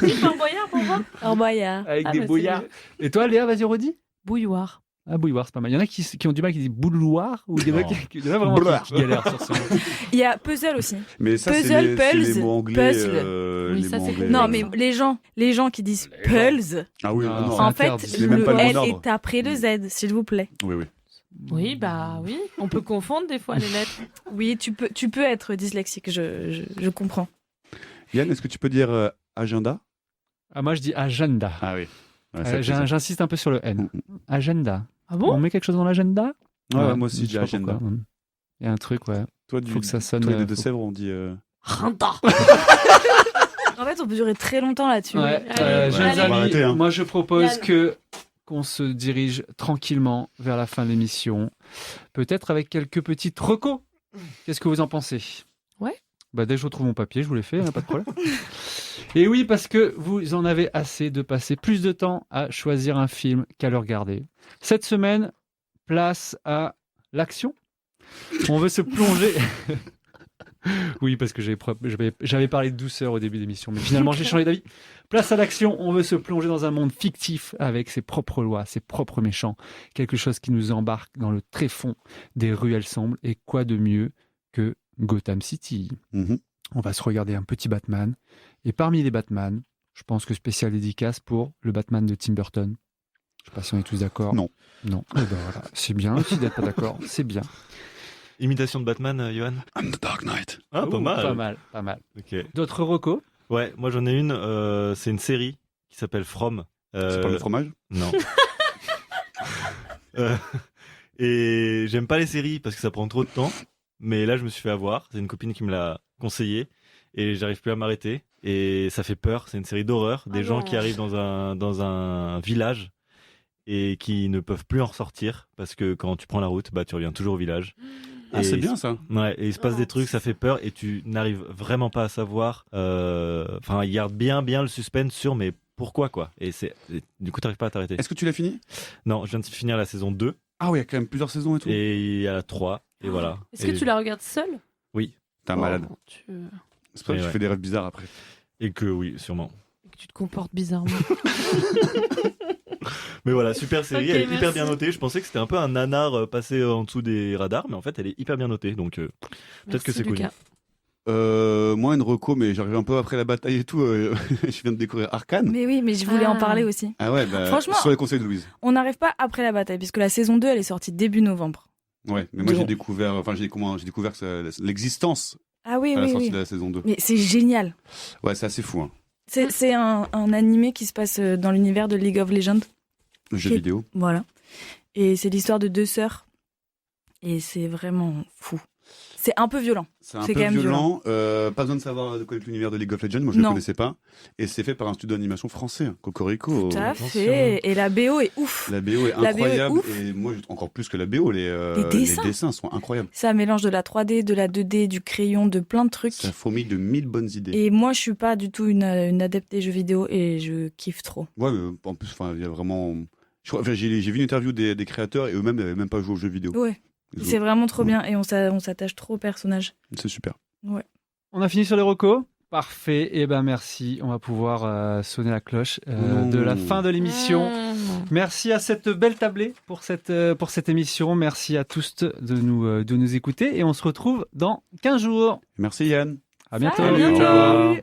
C'est dit Fort Boyard pour voir? En Boyard. Avec Ah, des bah, bouillards. c'est- Et toi, Léa, vas-y, redis. Bouilloire. Ah, bouilloire, c'est pas mal. Il y en a qui ont du mal, qui disent bouilloire, ou il y en a Non. il y en a vraiment Bouilloire. qui galèrent sur ce mot. Il y a puzzle aussi. Mais ça, Puzzle, c'est les puzzle, mots anglais. puzzle. Oui, les ça, mots c'est anglais. Non, mais les gens qui disent puzzle, Ah oui, Ah, non. c'est en interdit. fait, C'est même le pas le bon L ordre. est après le Z, s'il vous plaît. Oui, oui. Oui, bah oui. On peut confondre des fois les lettres. Oui, tu peux être dyslexique, je comprends. Yann, est-ce que tu peux dire agenda? Ah, moi, je dis agenda. Ah oui. Ouais, ça, J'insiste un peu sur le N. Agenda. Ah On bon? met quelque chose dans l'agenda? Ouais, moi aussi, je j'ai sais pas agenda. pourquoi. Il y a un truc, ouais. Toi, Faut que ça sonne, Toi, des faut- Deux-Sèvres, on dit. Randa. En fait, on peut durer très longtemps là-dessus. Ouais, Allez, jeunes allez. On va amis, arrêter, hein. moi je propose Yann. que qu'on se dirige tranquillement vers la fin de l'émission. Peut-être avec quelques petites recos. Qu'est-ce que vous en pensez? Ouais. Dès que je retrouve mon papier, je vous l'ai fait, pas de problème. Et oui, parce que vous en avez assez de passer plus de temps à choisir un film qu'à le regarder. Cette semaine, place à l'action. On veut se plonger... Oui, parce que j'avais parlé de douceur au début de l'émission, mais finalement j'ai changé d'avis. Place à l'action, on veut se plonger dans un monde fictif avec ses propres lois, ses propres méchants. Quelque chose qui nous embarque dans le tréfonds des ruelles sombres. Et quoi de mieux que Gotham City? On va se regarder un petit Batman. Et parmi les Batman, je pense que spécial dédicace pour le Batman de Tim Burton. Je ne sais pas si on est tous d'accord. Non. Non. Eh ben voilà. C'est bien aussi d'être pas d'accord. C'est bien. Imitation de Batman, Johan? I'm the Dark Knight. Ah, pas mal. Pas mal. Ok. D'autres recos? Ouais, moi j'en ai une. C'est une série qui s'appelle From. C'est pas le fromage? Non. Et j'aime pas les séries parce que ça prend trop de temps. Mais là, je me suis fait avoir. C'est une copine qui me l'a conseillé et j'arrive plus à m'arrêter. Et ça fait peur. C'est une série d'horreur. Des gens qui arrivent dans un village et qui ne peuvent plus en ressortir parce que quand tu prends la route, tu reviens toujours au village. Ah, c'est bien ça. Ouais, et il se passe des trucs, ça fait peur et tu n'arrives vraiment pas à savoir. Enfin, il garde bien le suspense sur mais pourquoi quoi. Et du coup, t'arrives pas à t'arrêter. Est-ce que tu l'as fini? Non, je viens de finir la saison 2 Ah oui, il y a quand même plusieurs saisons et tout. et il y a la 3 et voilà. Est-ce que tu la regardes seule? Oui. T'es un malade. Et C'est pas que tu fais des rêves bizarres après. Et que oui, sûrement. que tu te comportes bizarrement. Mais voilà, super série, Ok, elle est hyper merci. bien notée. Je pensais que c'était un peu un nanar passé en dessous des radars, mais en fait, elle est hyper bien notée, donc peut-être que Merci, c'est connu. Lucas. Moi, une reco, mais j'arrive un peu après la bataille et tout. Je viens de découvrir Arcane. Mais oui, mais je voulais en Ah. parler aussi. Ah ouais, Franchement- sur les conseils de Louise. On n'arrive pas après la bataille, puisque la saison 2, elle est sortie début novembre. Ouais, mais moi Bon. j'ai découvert l'existence Ah oui, à la oui, sortie oui. de la saison 2. Mais c'est génial. Ouais, c'est assez fou, hein. C'est un animé qui se passe dans l'univers de League of Legends. Le jeu Ok. vidéo. Voilà. Et c'est l'histoire de deux sœurs. Et c'est vraiment fou. C'est un peu violent. C'est un C'est peu quand même violent. Pas besoin de savoir de connaître l'univers de League of Legends. Moi, je ne le Non. connaissais pas. Et c'est fait par un studio d'animation français, hein, Cocorico. Tout à attention. fait. Et la BO est ouf. La BO est La BO est incroyable. ouf. Et moi, encore plus que la BO, les dessins. dessins sont incroyables. Ça mélange de la 3D, de la 2D, du crayon, de plein de trucs. Ça fourmille de 1000 bonnes idées. Et moi, je suis pas du tout une adepte des jeux vidéo et je kiffe trop. Ouais, mais en plus, il y a vraiment. J'ai vu une interview des créateurs et eux-mêmes n'avaient même pas joué aux jeux vidéo. Ouais. Ils C'est jouent- vraiment trop bien et on s'attache trop au personnage. C'est super. On a fini sur les recos? Parfait, et ben merci. On va pouvoir sonner la cloche de la fin de l'émission. Merci à cette belle tablée pour cette émission. Merci à tous de nous écouter et on se retrouve dans 15 jours. Merci Yann. À bientôt. Salut. Au revoir.